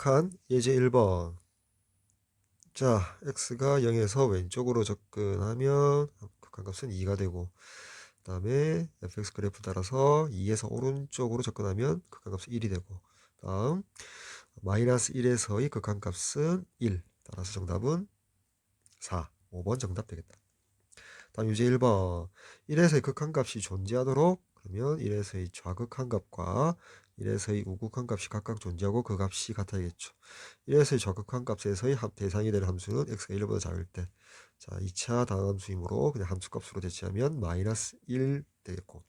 극한 예제 1번. 자, x가 0에서 왼쪽으로 접근하면 극한값은 2가 되고, 그 다음에 fx 그래프 따라서 2에서 오른쪽으로 접근하면 극한값은 1이 되고, 다음 마이너스 1에서의 극한값은 1. 따라서 정답은 4. 5번 정답 되겠다. 다음 유제 1번. 1에서의 극한값이 존재하도록, 그러면 1에서의 좌극한값과 1에서의 우극한값이 각각 존재하고 그 값이 같아야겠죠. 1에서의 좌극한값에서의 대상이 되는 함수는 x가 1보다 작을 때, 자 2차 다함수이므로 그냥 함수값으로 대체하면 마이너스 1 되겠고,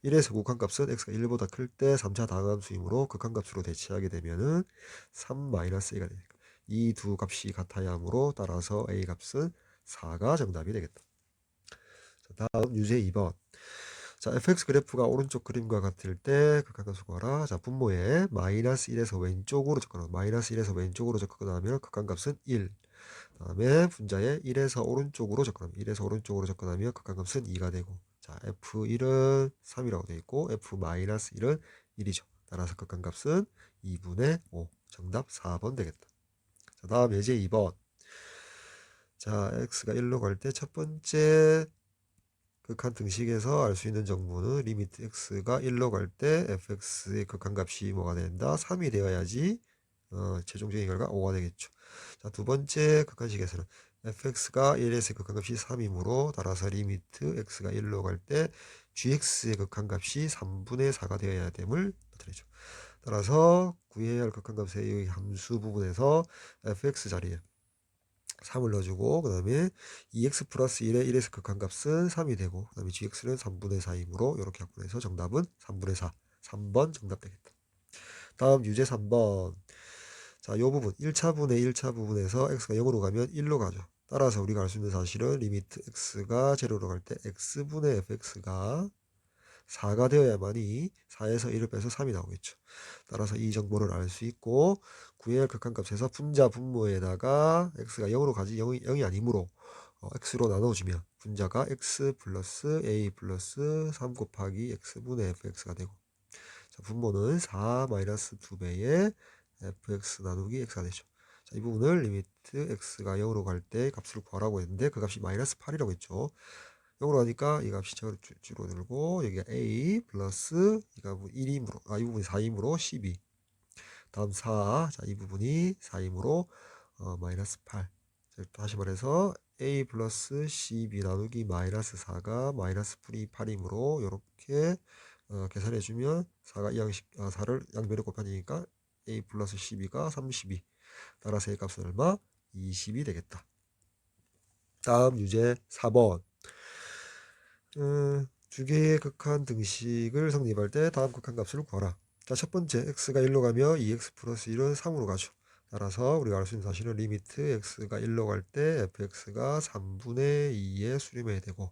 1에서 우극한값은 x가 1보다 클 때 3차 다함수이므로 극한값으로 대체하게 되면은 3 마이너스 a가 되니까 이 두 값이 같아야 하므로 따라서 a 값은 4가 정답이 되겠다. 자, 다음 유제 2번. 자, fx 그래프가 오른쪽 그림과 같을 때 극한값을 구하라. 자, 분모에 마이너스 1에서 왼쪽으로 접근하면 마이너스 1에서 왼쪽으로 접근하면 극한값은 1. 다음에 분자에 1에서 오른쪽으로 접근하면 1에서 오른쪽으로 접근하면 극한값은 2가 되고, 자, f1은 3이라고 되어 있고 f-1은 1이죠. 따라서 극한값은 2분의 5. 정답 4번 되겠다. 자, 다음 예제 2번. 자, x가 1로 갈 때 첫 번째 극한 등식에서 알 수 있는 정보는 리미트 x가 1로 갈 때 fx의 극한값이 뭐가 된다? 3이 되어야지 최종적인 결과 5가 되겠죠. 자, 두 번째 극한식에서는 fx가 1에서의 극한값이 3이므로 따라서 리미트 x가 1로 갈 때 gx의 극한값이 3분의 4가 되어야 됨을 나타내죠. 따라서 구해야 할 극한값의 함수 부분에서 fx 자리에 3을 넣어주고, 그 다음에 2x 플러스 1의 1에서 극한값은 3이 되고, 그 다음에 gx는 3분의 4이므로 이렇게 약분해서 정답은 3분의 4. 3번 정답 되겠다. 다음 유제 3번. 자, 요 부분 1차 부분에서 x가 0으로 가면 1로 가죠. 따라서 우리가 알 수 있는 사실은 리미트 x가 제로로 갈 때 x분의 fx가 4가 되어야만이 4에서 1을 빼서 3이 나오겠죠. 따라서 이 정보를 알 수 있고, 구해야 할 극한값에서 분자 분모에다가 x가 0으로 가지 0이 아니므로 x로 나눠주면 분자가 x 플러스 a 플러스 3 곱하기 x분의 fx가 되고, 자, 분모는 4 마이너스 2배의 fx 나누기 x가 되죠. 자, 이 부분을 리미트 x가 0으로 갈 때 값을 구하라고 했는데 그 값이 마이너스 8이라고 했죠. 0으로 하니까 이 값이 줄어들고, 여기가 a 플러스 이 값은 1이므로, 이 부분이 4이므로 12. 다음 4. 자, 이 부분이 4이므로 마이너스 8. 자, 다시 말해서 a 플러스 12 나누기 마이너스 4가 마이너스 8이므로 이렇게 계산해주면 4를 양변에 곱하니까 a 플러스 12가 32. 따라서 a 값은 얼마? 20이 되겠다. 다음 유제 4번. 두 개의 극한 등식을 성립할 때 다음 극한값을 구하라. 자, 첫 번째 x가 1로 가며 2x 플러스 1은 3으로 가죠. 따라서 우리가 알 수 있는 사실은 리미트 x가 1로 갈 때 fx가 3분의 2에 수렴해야 되고,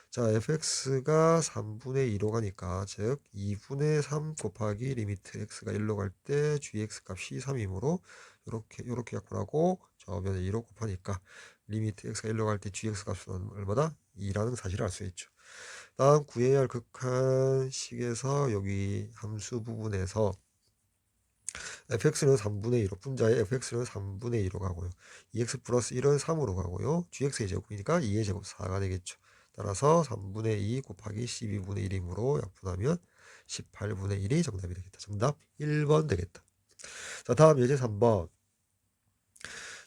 자, fx가 3분의 2로 가니까 즉 2분의 3 곱하기 리미트 x가 1로 갈 때 gx 값이 3이므로 이렇게 약분하고 저변에 2로 곱하니까 리미트 x가 1로 갈 때 gx 값은 얼마다? 2라는 사실을 알 수 있죠. 다음 구해야 할 극한식에서 여기 함수 부분에서 fx는 3분의 2로, 분자의 fx는 3분의 2로 가고요. 2x 플러스 1은 3으로 가고요. gx의 제곱이니까 2의 제곱 4가 되겠죠. 따라서 3분의 2 곱하기 12분의 1이므로 약분하면 18분의 1이 정답이 되겠다. 정답 1번 되겠다. 자, 다음 예제 3번.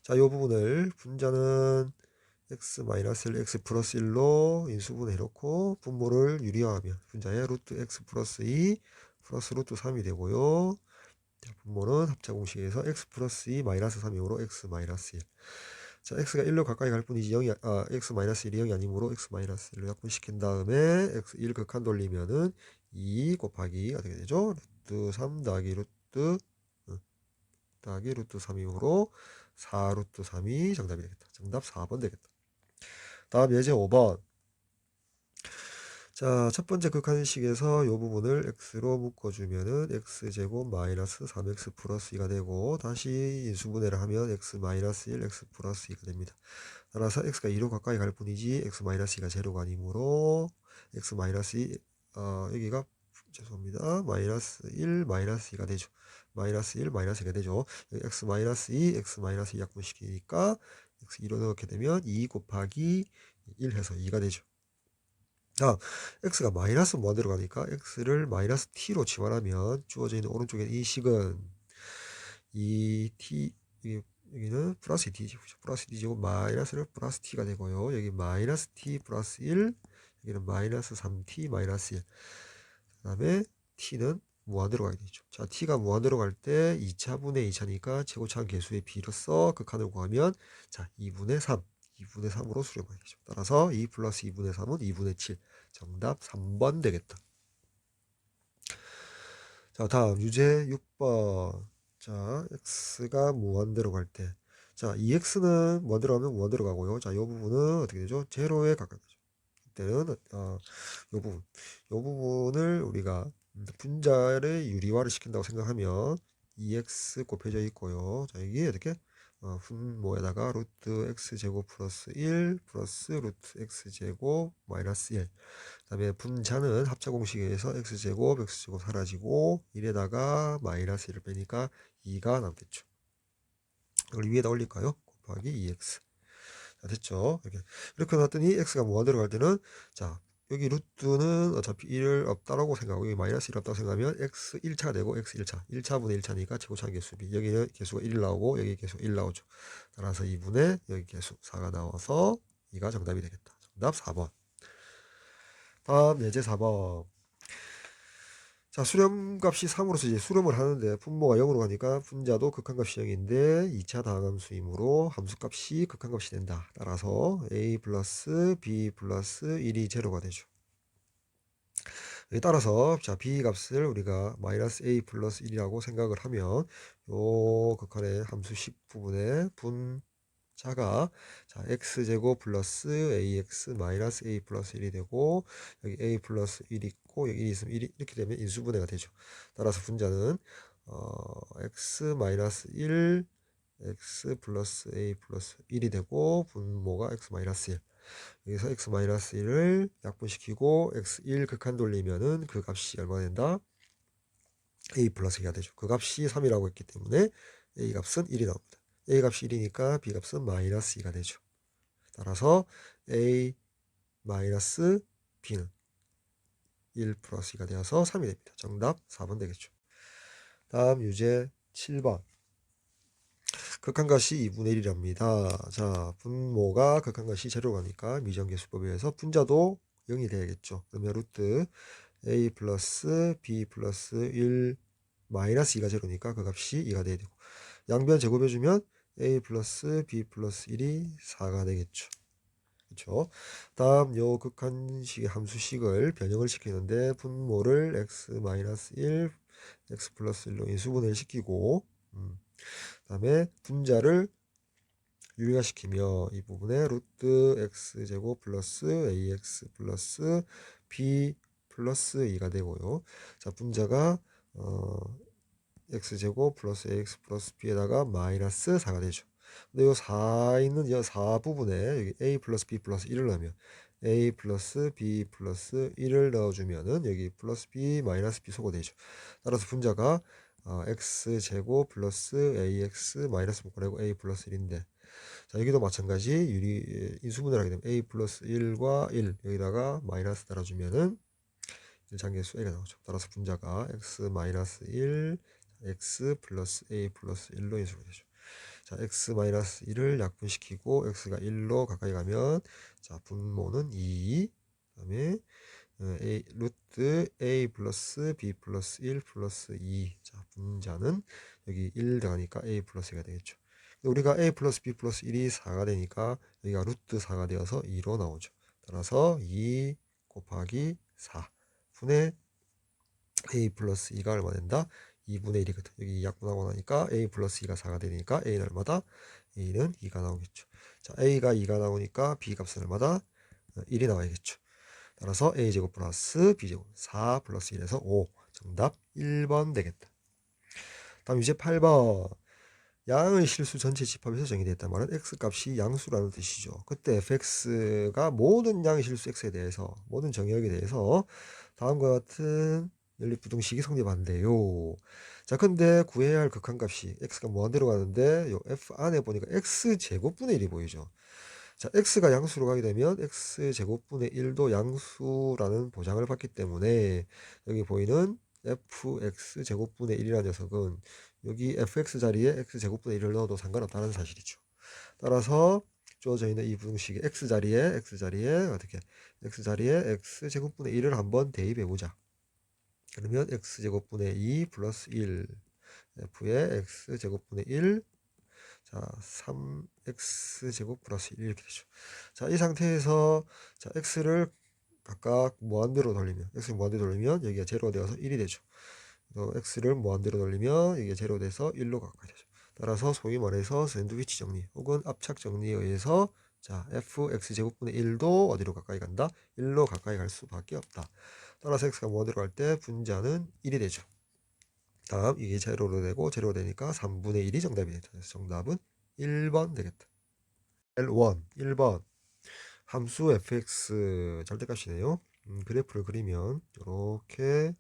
자, 이 부분을 분자는 x-1, x 플러스 1로 인수분해 놓고 분모를 유리화하면 분자의 루트 x 플러스 2 플러스 루트 3이 되고요. 분모는 합차 공식에서 x 플러스 2 마이너스 3이므로 x 마이너스 1. 자, x가 1로 가까이 갈 뿐이지 x 마이너스 1이 0이 아니므로 x 마이너스 1로 약분시킨 다음에 x 1 극한 돌리면은 2 곱하기 어떻게 되죠? 루트 3 더하기 루트 3이므로 4 루트 3이 정답이 되겠다. 정답 4번 되겠다. 다음 예제 5번. 자, 첫 번째 극한식에서 이 부분을 x로 묶어주면은 x제곱 마이너스 3x 플러스 2가 되고, 다시 인수분해를 하면 x 마이너스 1, x 플러스 2가 됩니다. 따라서 x가 2로 가까이 갈 뿐이지 x 마이너스 2가 제로가 아니므로 x 마이너스 2, 여기가 죄송합니다. 마이너스 1, 마이너스 2가 되죠. 마이너스 1, 마이너스 2가 되죠. 여기 x 마이너스 2, x 마이너스 2 약분시키니까 x 2로 넣게 되면 2 곱하기 1 해서 2가 되죠. 자, x가 마이너스 무한대로 가니까 x를 마이너스 t로 치환하면 주어져 있는 오른쪽에 이 식은 이 t, 여기는 플러스 t죠. 플러스 t고 마이너스는 플러스 t가 되고요. 여기 마이너스 t 플러스 1, 여기는 마이너스 3t 마이너스 1. 그 다음에 t는 무한대로 가게 되죠. 자, t가 무한대로 갈 때 2차분의 2차니까 최고차항 계수의 비로써 극한을 구하면 자, 2분의 3, 2분의 3으로 수렴하게 되죠. 따라서 2 플러스 2분의 3은 2분의 7. 정답 3번 되겠다. 자, 다음 유제 6번. 자, x가 무한대로 갈 때. 자, 2x는 무한대로 가면 무한대로 가고요. 자, 이 부분은 어떻게 되죠? 제로에 가깝죠. 이때는 요 부분을 우리가 분자를 유리화를 시킨다고 생각하면 2x 곱해져 있고요. 자, 이게 어떻게 분모에다가 루트 x제곱 플러스 1 플러스 루트 x제곱 마이너스 1. 그 다음에 분자는 합차 공식에 의해서 x제곱 사라지고 1에다가 마이너스 1을 빼니까 2가 남겠죠. 이걸 위에다 올릴까요? 곱하기 2x. 자, 됐죠? 이렇게 놨더니 x가 무한대로 갈 때는 자, 여기 루트는 어차피 1 없다라고 생각하고 여기 마이너스 1 없다고 생각하면 x 1차가 되고 x 1차 1차분의 1차니까 최고차항 개수비 여기는 개수가 1 나오고 여기 개수 1 나오죠. 따라서 2분의 여기 개수 4가 나와서 2가 정답이 되겠다. 정답 4번. 다음 예제 4번. 자, 수렴값이 3으로서 이제 수렴을 하는데 분모가 0으로 가니까 분자도 극한값이 0인데 2차 다항함수이므로 함수값이 극한값이 된다. 따라서 a 플러스 b 플러스 1이 제로가 되죠. 따라서 자, b 값을 우리가 마이너스 a 플러스 1이라고 생각을 하면 요 극한의 함수 10 부분에 분자가 자, x제곱 플러스 ax 마이너스 a 플러스 1이 되고 여기 a 플러스 1이 있고 여기 1이 있으면 1이 이렇게 되면 인수분해가 되죠. 따라서 분자는 x 마이너스 1 x 플러스 a 플러스 1이 되고 분모가 x 마이너스 1. 여기서 x 마이너스 1을 약분시키고 x1 극한 돌리면은 그 값이 얼마 된다? a 플러스 2가 되죠. 그 값이 3이라고 했기 때문에 a 값은 1이 나옵니다. a 값이 1이니까 b 값은 마이너스 2가 되죠. 따라서 a 마이너스 b는 1 플러스 2가 되어서 3이 됩니다. 정답 4번 되겠죠. 다음 유제 7번. 극한값이 2분의 1이랍니다. 자, 분모가 극한값이 제로 가니까 미정계수법에 의해서 분자도 0이 돼야겠죠. 그러면 루트 a 플러스 b 플러스 1 마이너스 2가 제로니까 그 값이 2가 돼야 되고 양변 제곱해주면 a 플러스 b 플러스 1이 4가 되겠죠. 그렇죠. 다음 요 극한식의 함수식을 변형을 시키는데 분모를 x 마이너스 1 x 플러스 1로 인수분해를 시키고 다음에 분자를 유리화시키며 이 부분에 루트 x제곱 플러스 ax 플러스 b 플러스 2가 되고요. 자, 분자가 x제곱 플러스 ax 플러스 b에다가 마이너스 4가 되죠. 근데 요 4 있는 이 4 부분에 여기 a 플러스 b 플러스 1을 넣으면 a 플러스 b 플러스 1을 넣어주면은 여기 플러스 b 마이너스 b 소거 되죠. 따라서 분자가 x제곱 플러스 ax 마이너스 묶어내고 a 플러스 1인데 자, 여기도 마찬가지 인수분해를 하게 되면 a 플러스 1과 1 여기다가 마이너스 달아주면은 1장계수 a가 나오죠. 따라서 분자가 x 마이너스 1 x 플러스 a 플러스 1로 인수가 되죠. 자, x 마이너스 1을 약분시키고 x가 1로 가까이 가면 자, 분모는 2 그다음에 a 루트 a 플러스 b 플러스 1 플러스 2. 자, 분자는 여기 1 더하니까 a 플러스 2가 되겠죠. 우리가 a 플러스 b 플러스 1이 4가 되니까 여기가 루트 4가 되어서 2로 나오죠. 따라서 2 곱하기 4 분의 a 플러스 2가 얼마 된다? 2분의 1이거든. 여기 약분하고 나니까 a 플러스 2가 4가 되니까 a는 얼마다? a는 2가 나오겠죠. 자, a가 2가 나오니까 b 값은 얼마다? 1이 나와야겠죠. 따라서 a제곱 플러스 b제곱 4 플러스 1에서 5. 정답 1번 되겠다. 다음 이제 8번. 양의 실수 전체 집합에서 정의됐단 말은 x값이 양수라는 뜻이죠. 그때 fx가 모든 양의 실수 x에 대해서 모든 정의역에 대해서 다음과 같은 연립부등식이 성립한대요. 자, 근데 구해야 할 극한값이 x가 무한대로 가는데 요 f 안에 보니까 x제곱분의 1이 보이죠. 자, x가 양수로 가게 되면 x제곱분의 1도 양수라는 보장을 받기 때문에 여기 보이는 fx제곱분의 1이라는 녀석은 여기 fx 자리에 x제곱분의 1을 넣어도 상관없다는 사실이죠. 따라서 주어져 있는 이 부등식의 x자리에 어떻게 x자리에 x제곱분의 1을 한번 대입해 보자. 그러면 x제곱분의 2 플러스 1 f의 x제곱분의 1 자, 3x제곱 플러스 1 이렇게 되죠. 자, 이 상태에서 자, x를 각각 무한대로 돌리면 여기가 제로가 되어서 1이 되죠. 또 x를 무한대로 돌리면 이게 제로 돼서 1로 가까이 되죠. 따라서 소위 말해서 샌드위치 정리 혹은 압착 정리에 의해서 자, fx제곱분의 1도 어디로 가까이 간다? 1로 가까이 갈 수밖에 없다. 따라서 x가 무한대로 갈 때 분자는 1이 되죠. 다음 이게 제로로 되고 제로 되니까 3분의 1이 정답이 되죠. 그래서 정답은 1번 되겠다. L1 1번 함수 fx 절대값이네요. 그래프를 그리면 이렇게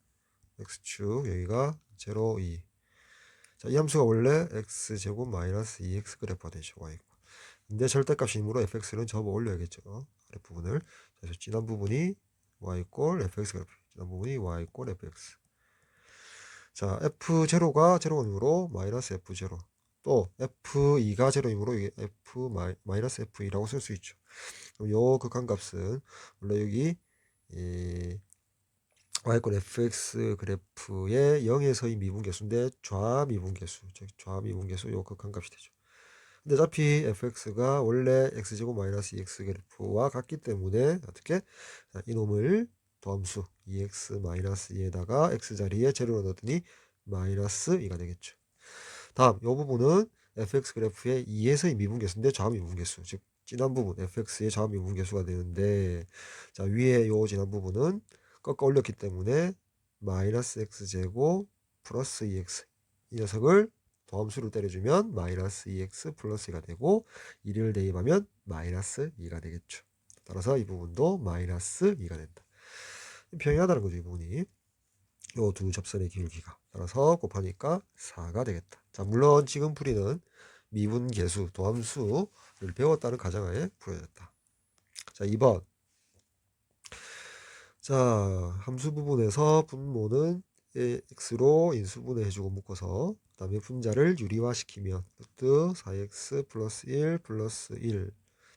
x축 여기가 0, 2. 자, 이 함수가 원래 x제곱 마이너스 2x 그래프가 되죠. y고. 근데 절대값이므로 fx를 접어 올려야겠죠. 아랫 부분을. 그래서 진한 부분이 y 꼴 fx 그래프. 진한 부분이 y 꼴 fx. 자, f0가 0이므로 마이너스 f0. 또 f2가 0이므로 이게 f 마이너스 f2라고 쓸 수 있죠. 그럼 요 극한값은 원래 여기 이 y꼴 fx 그래프의 0에서의 미분계수인데 좌미분계수, 즉 좌미분계수 요 극한값이 되죠. 근데 어차피 fx가 원래 x제곱 마이너스 2x 그래프와 같기 때문에 어떻게 이놈을 도함수 2x 마이너스 2에다가 x자리에 제로로 넣었더니 마이너스 2가 되겠죠. 다음 이 부분은 fx 그래프의 2에서의 미분계수인데 좌미분계수, 즉 진한 부분 fx의 좌미분계수가 되는데 자, 위에 요 진한 부분은 꺾어 올렸기 때문에 마이너스 x제곱 플러스 2x 이 녀석을 도함수를 때려주면 마이너스 2x 플러스 2가 되고 1을 대입하면 마이너스 2가 되겠죠. 따라서 이 부분도 마이너스 2가 된다. 평행하다는 거죠, 이 부분이. 요 두 접선의 기울기가. 따라서 곱하니까 4가 되겠다. 자, 물론 지금 풀이는 미분계수, 도함수를 배웠다는 가정하에 풀어졌다. 자, 2번. 자, 함수 부분에서 분모는 x로 인수분해 해주고 묶어서 그 다음에 분자를 유리화시키면 루트 4x 플러스 1 플러스 1.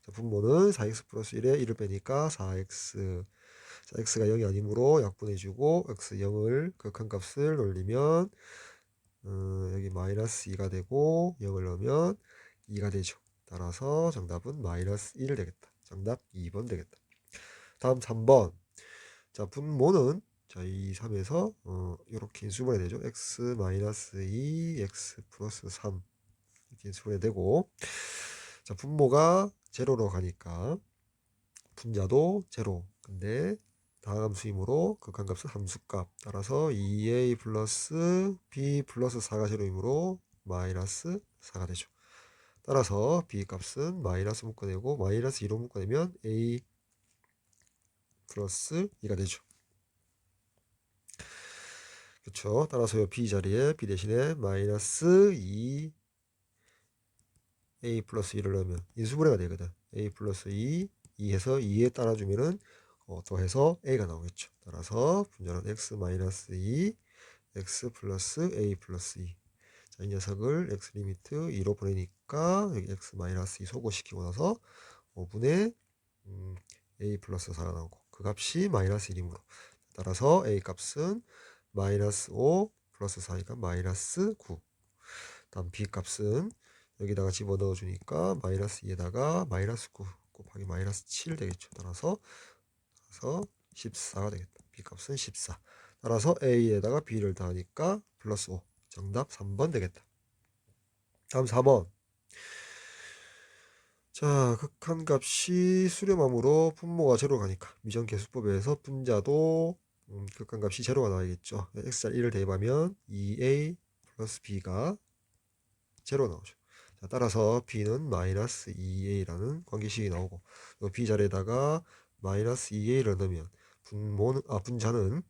자, 분모는 4x 플러스 1에 1을 빼니까 4x. 자, x가 0이 아니므로 약분해주고 x 0을 극한값을 올리면 여기 마이너스 2가 되고 0을 넣으면 2가 되죠. 따라서 정답은 마이너스 1 되겠다. 정답 2번 되겠다. 다음 3번. 자, 분모는 자, 이 3에서 이렇게 인수분해 되죠. x 마이너스 2, x 플러스 3 이렇게 인수분해 되고 자, 분모가 제로로 가니까 분자도 제로. 근데 다함수이므로 극한값은 함수값. 따라서 2a 플러스 b 플러스 4가 제로이므로 마이너스 4가 되죠. 따라서 b 값은 마이너스 묶어내고 마이너스 2로 묶어내면 a 플러스 2가 되죠. 그렇죠. 따라서 이 b 자리에 b 대신에 마이너스 2 a 플러스 2를 넣으면 인수분해가 되거든. a 플러스 2 2해서 2에 따라주면은 더해서 a가 나오겠죠. 따라서 분자는 x 마이너스 2 x 플러스 a 플러스 2. 자, 이 녀석을 x 리미트 2로 보내니까 여기 x 마이너스 2 소거시키고 나서 5분의 a 플러스 4가 나오고 그 값이 마이너스 1이므로 따라서 a 값은 마이너스 5 플러스 4니까 마이너스 9. 다음 b 값은 여기다가 집어넣어 주니까 마이너스 2에다가 마이너스 9 곱하기 마이너스 7 되겠죠. 따라서 14가 되겠다. b 값은 14. 따라서 a에다가 b를 더하니까 플러스 5. 정답 3번 되겠다. 다음 4번. 자, 극한값이 수렴함으로 분모가 제로 가니까 미정계수법에서 분자도 극한값이 제로가 나와야겠죠. x자리 1을 대입하면 2a 플러스 b가 제로 나오죠. 자, 따라서 b는 마이너스 2a라는 관계식이 나오고 b 자리에다가 마이너스 2a를 넣으면 분자는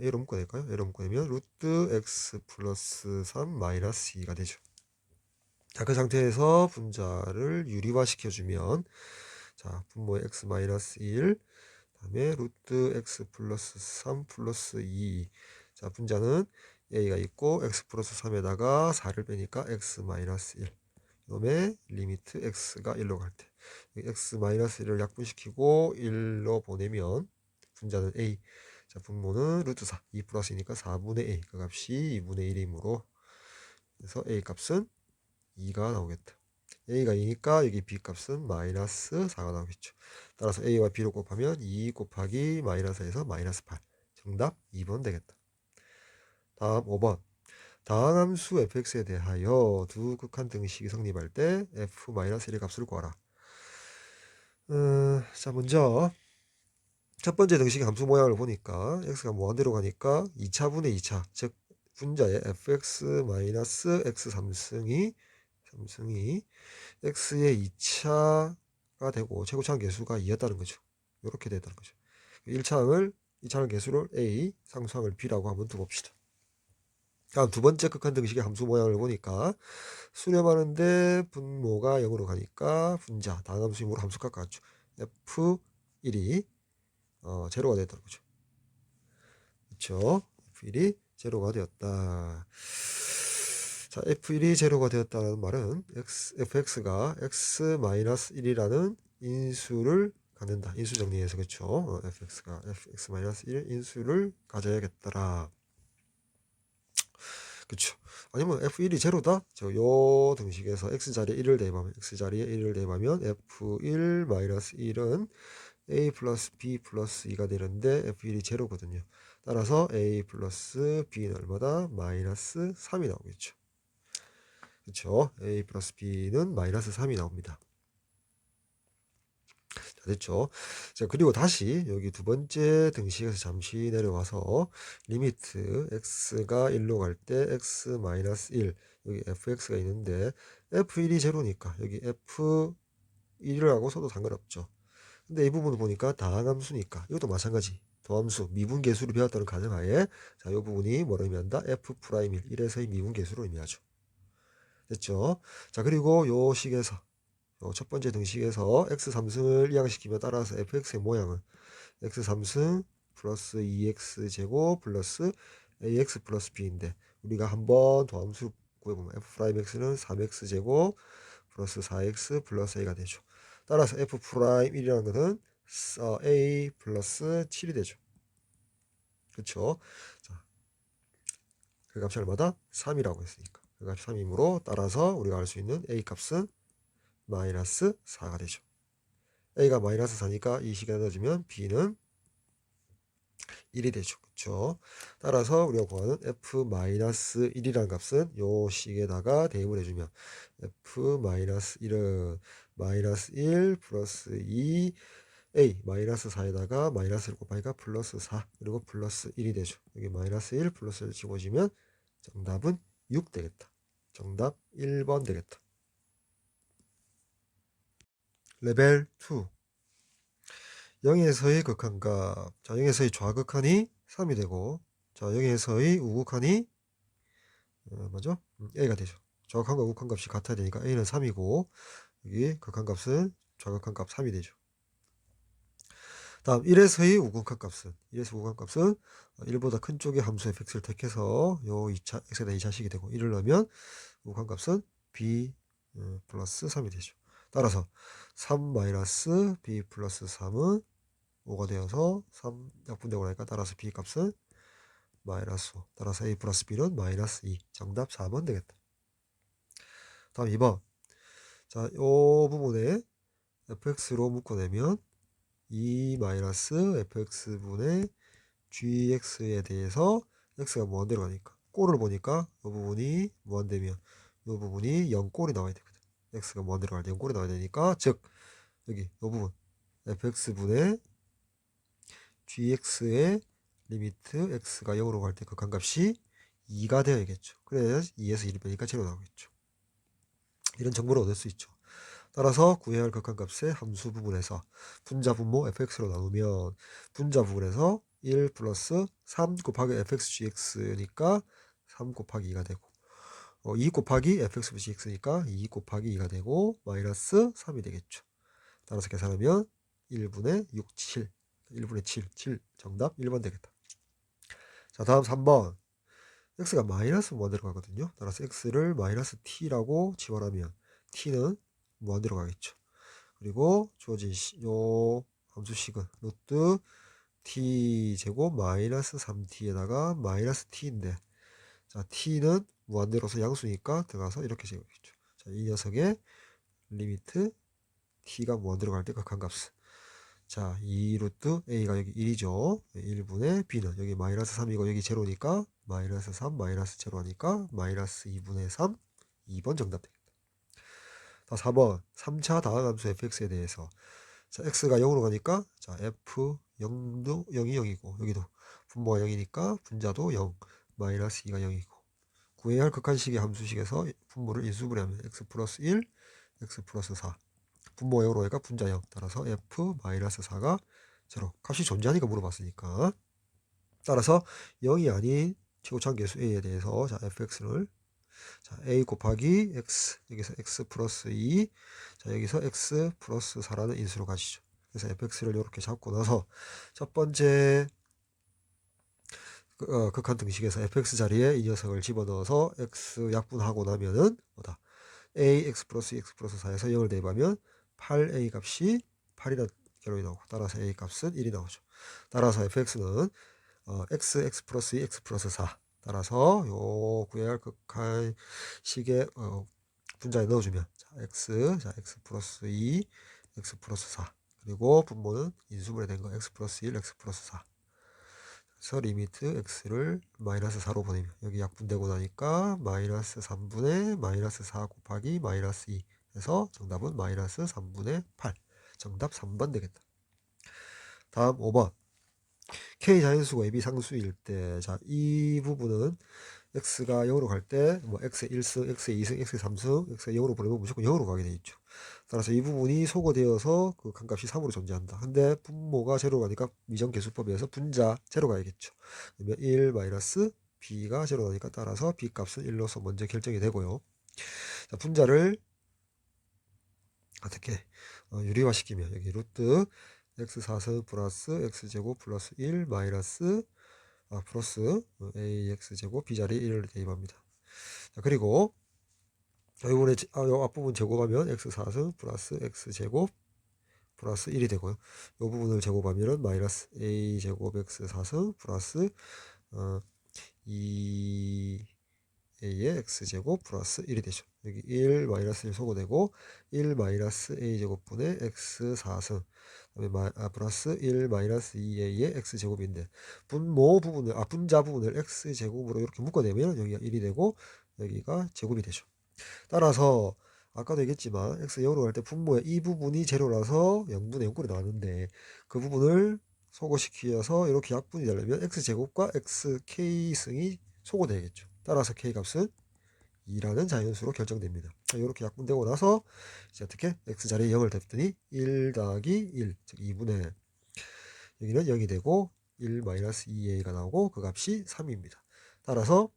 a로 묶어낼까요? a로 묶어내면 루트 x 플러스 3 마이너스 2가 되죠. 자, 그 상태에서 분자를 유리화 시켜주면, 자, 분모의 x 마이너스 1, 다음에 루트 x 플러스 3 플러스 2. 자, 분자는 a가 있고 x 플러스 3에다가 4를 빼니까 x 마이너스 1. 그다음에 리미트 x가 1로 갈 때 x 마이너스 1을 약분시키고 1로 보내면 분자는 a. 자, 분모는 루트 4. 2 플러스니까 4분의 a. 그 값이 2분의 1이므로 그래서 a 값은 2가 나오겠다. a가 2니까 여기 b 값은 마이너스 4가 나오겠죠. 따라서 a와 b로 곱하면 2 곱하기 마이너스 4에서 마이너스 8. 정답 2번 되겠다. 다음 5번. 다항함수 fx에 대하여 두 극한 등식이 성립할 때 f-1의 값을 구하라. 자, 먼저 첫 번째 등식의 함수 모양을 보니까 x가 무한대로 가니까 2차분의 2차, 즉 분자의 fx-x3승이 x의 2차가 되고 최고차항 계수가 2였다는 거죠. 이렇게 됐다는 거죠. 2차항 계수를 a, 상수항을 b라고 한번 두봅시다. 다음 두 번째 극한 등식의 함수 모양을 보니까 수렴하는데 분모가 0으로 가니까 분자, 다항함수 힘으로 함수값 같죠. f1이 제로가 됐다는 거죠. 그렇죠? f1이 제로가 되었다. 자, f1이 제로가 되었다는 말은 fx가 x-1이라는 인수를 갖는다. 인수 정리해서 그렇죠. fx가 x-1 인수를 가져야겠더라. 그쵸. 아니면 f1이 제로다? 요 등식에서 x자리에 1을 대입하면 f1-1은 a 플러스 b 플러스 2가 되는데 f1이 제로거든요. 따라서 a 플러스 b는 얼마다? 마이너스 3이 나오겠죠. 그쵸. a 플러스 b는 마이너스 3이 나옵니다. 자, 됐죠. 자, 그리고 다시 여기 두 번째 등식에서 잠시 내려와서 리미트 x가 1로 갈 때 x 마이너스 1, 여기 fx가 있는데 f1이 제로니까 여기 f1이라고 써도 상관없죠. 근데 이 부분을 보니까 다항함수니까 이것도 마찬가지. 도함수, 미분계수를 배웠다는 가정하에 자, 이 부분이 뭐로 의미한다? f'1, 이래서의 미분계수로 의미하죠. 됐죠? 자, 그리고 요 식에서 첫 번째 등식에서 x3승을 이항시키며 따라서 fx의 모양은 x3승 플러스 2x제곱 플러스 ax 플러스 b인데 우리가 한번 도함수 구해보면 f'x는 3x제곱 플러스 4x 플러스 a가 되죠. 따라서 f'1이라는 것은 a 플러스 7이 되죠. 그렇죠? 자, 그 값이 얼마다? 3이라고 했으니까 그 값이 3이므로 따라서 우리가 알 수 있는 a 값은 마이너스 4가 되죠. a가 마이너스 4니까 이 식에 넣어주면 b는 1이 되죠. 그렇죠? 따라서 우리가 구하는 f-1이라는 값은 요 식에다가 대입을 해주면 f-1은 마이너스 1 플러스 2 a 마이너스 4에다가 마이너스를 곱하니까 플러스 4 그리고 플러스 1이 되죠. 여기 마이너스 1 플러스 1 집어주면 정답은 6 되겠다. 정답 1번 되겠다. 레벨 2 0에서의 극한값. 자, 0에서의 좌극한이 3이 되고, 자, 0에서의 우극한이 뭐죠? a가 되죠. 좌극한과 우극한 값이 같아야 되니까 a는 3이고, 여기 극한값은 좌극한 값 3이 되죠. 다음 1에서의 우극한 값은 1보다 큰 쪽의 함수 fx를 택해서 요 2차 x에다 2차식이 되고 1을 넣으면 우극한 값은 b 플러스 3이 되죠. 따라서 3 마이너스 b 플러스 3은 5가 되어서 3 약분되고 나니까 따라서 b 값은 마이너스 5. 따라서 a 플러스 b는 마이너스 2. 정답 4번 되겠다. 다음 2번. 자, 요 부분에 fx로 묶어내면 2 마이너스 fx분의 gx에 대해서 x가 무한대로 가니까 꼴을 보니까 이 부분이 무한대면 이 부분이 0꼴이 나와야 되거든. x가 무한대로 갈 때 0꼴이 나와야 되니까 즉 여기 이 부분 fx분의 gx의 리미트 x가 0으로 갈 때 극한값이 2가 되어야겠죠. 그래서 2에서 1을 빼니까 0 나오겠죠. 이런 정보를 얻을 수 있죠. 따라서 구해야 할 극한값의 함수 부분에서 분자 분모 fx로 나누면 분자 부분에서 1 플러스 3 곱하기 fxgx니까 3 곱하기 2가 되고 2 곱하기 fxgx니까 2 곱하기 2가 되고 마이너스 3이 되겠죠. 따라서 계산하면 1분의 6, 7 1분의 7 정답 1번 되겠다. 자, 다음 3번 x가 마이너스 무한대로 가거든요. 따라서 x를 마이너스 t라고 지원하면 t는 무한대로 가겠죠. 그리고 주어진 요 함수식은 루트 t제곱 마이너스 3t에다가 마이너스 t인데 자 t는 무한대로서 양수니까 들어가서 이렇게 제곱했죠. 자, 이 녀석의 리미트 t가 무한대로 갈 때 극한값. 자, 2 루트 a가 여기 1이죠. 1분의 b는 여기 마이너스 3이고 여기 제로니까 마이너스 3 마이너스 제로 하니까 마이너스 2분의 3 2번 정답 되겠다. 자, 4번 3차 다항함수 fx에 대해서 자, x가 0으로 가니까 자 f 0도 0이 0이고 여기도 분모가 0이니까 분자도 0 마이너스 2가 0이고 구해야 할 극한식의 함수식에서 분모를 인수분해하면 x 플러스 1 x 플러스 4 분모가 0으로 가니까 분자 0 따라서 f 마이너스 4가 0 값이 존재하니까 물어봤으니까 따라서 0이 아닌 최고차함계수 a에 대해서 자 fx를 자 a 곱하기 x 여기서 x 플러스 2 자 여기서 x 플러스 4라는 인수로 가시죠. 그래서 fx를 이렇게 잡고 나서 첫 번째 극한 등식에서 fx 자리에 이 녀석을 집어넣어서 x 약분하고 나면은 뭐다 a x 플러스 4에서 0을 대입하면 8a 값이 8이라는 결론이 나오고 따라서 a 값은 1이 나오죠. 따라서 fx는 x 플러스 2 x 플러스 4 따라서 요 구해야 할 극한식의 분자에 넣어주면 자 x 플러스 2 x 플러스 4 그리고 분모는 인수분해 된 거 x 플러스 1 x 플러스 4 그래서 리미트 x를 마이너스 4로 보내면 여기 약분되고 나니까 마이너스 3분의 마이너스 4 곱하기 마이너스 2 해서 정답은 마이너스 3분의 8 정답 3번 되겠다. 다음 5번 k 자연수고 앱이 상수일 때 자 이 부분은 x가 0으로 갈 때 뭐 x의 1승, x의 2승, x의 3승, x의 0으로 보내면 무조건 0으로 가게 돼 있죠. 따라서 이 부분이 소거되어서 그 값이 3으로 존재한다. 근데 분모가 제로 가니까 미정계수법에서 분자 제로 가야겠죠. 그러면 1 마이너스 b가 제로 나니까 따라서 b 값은 1로서 먼저 결정이 되고요. 자, 분자를 어떻게 유리화시키면 여기 루트 x4승 플러스 x제곱 플러스 1 마이너스 플러스 ax제곱 b자리에 1을 대입합니다. 자, 그리고 이번에 요 앞부분 제곱하면 x4승 플러스 x제곱 플러스 1이 되고요. 이 부분을 제곱하면 마이너스 a제곱 x4승 플러스 2a의 x제곱 플러스 1이 되죠. 여기 1 마이너스 1 소거되고 1 마이너스 a제곱분의 x4승 플러스 1 마이너스 2a의 x제곱인데 분모 부분을 분자 부분을 x제곱으로 이렇게 묶어내면 여기가 1이 되고 여기가 제곱이 되죠. 따라서 아까도 얘기했지만 x 0으로 갈 때 분모의 이 부분이 제로라서 0분의 0꼴이 나왔는데 그 부분을 소거시켜서 이렇게 약분이 되려면 x제곱과 xk승이 소거되겠죠. 따라서 k값은 2라는 자연수로 결정됩니다. 이렇게 약분되고 나서 이제 어떻게 x자리에 0을 댔더니 1 더하기 1, 즉 2분의 여기는 0이 되고 1 마이너스 2a가 나오고 그 값이 3입니다. 따라서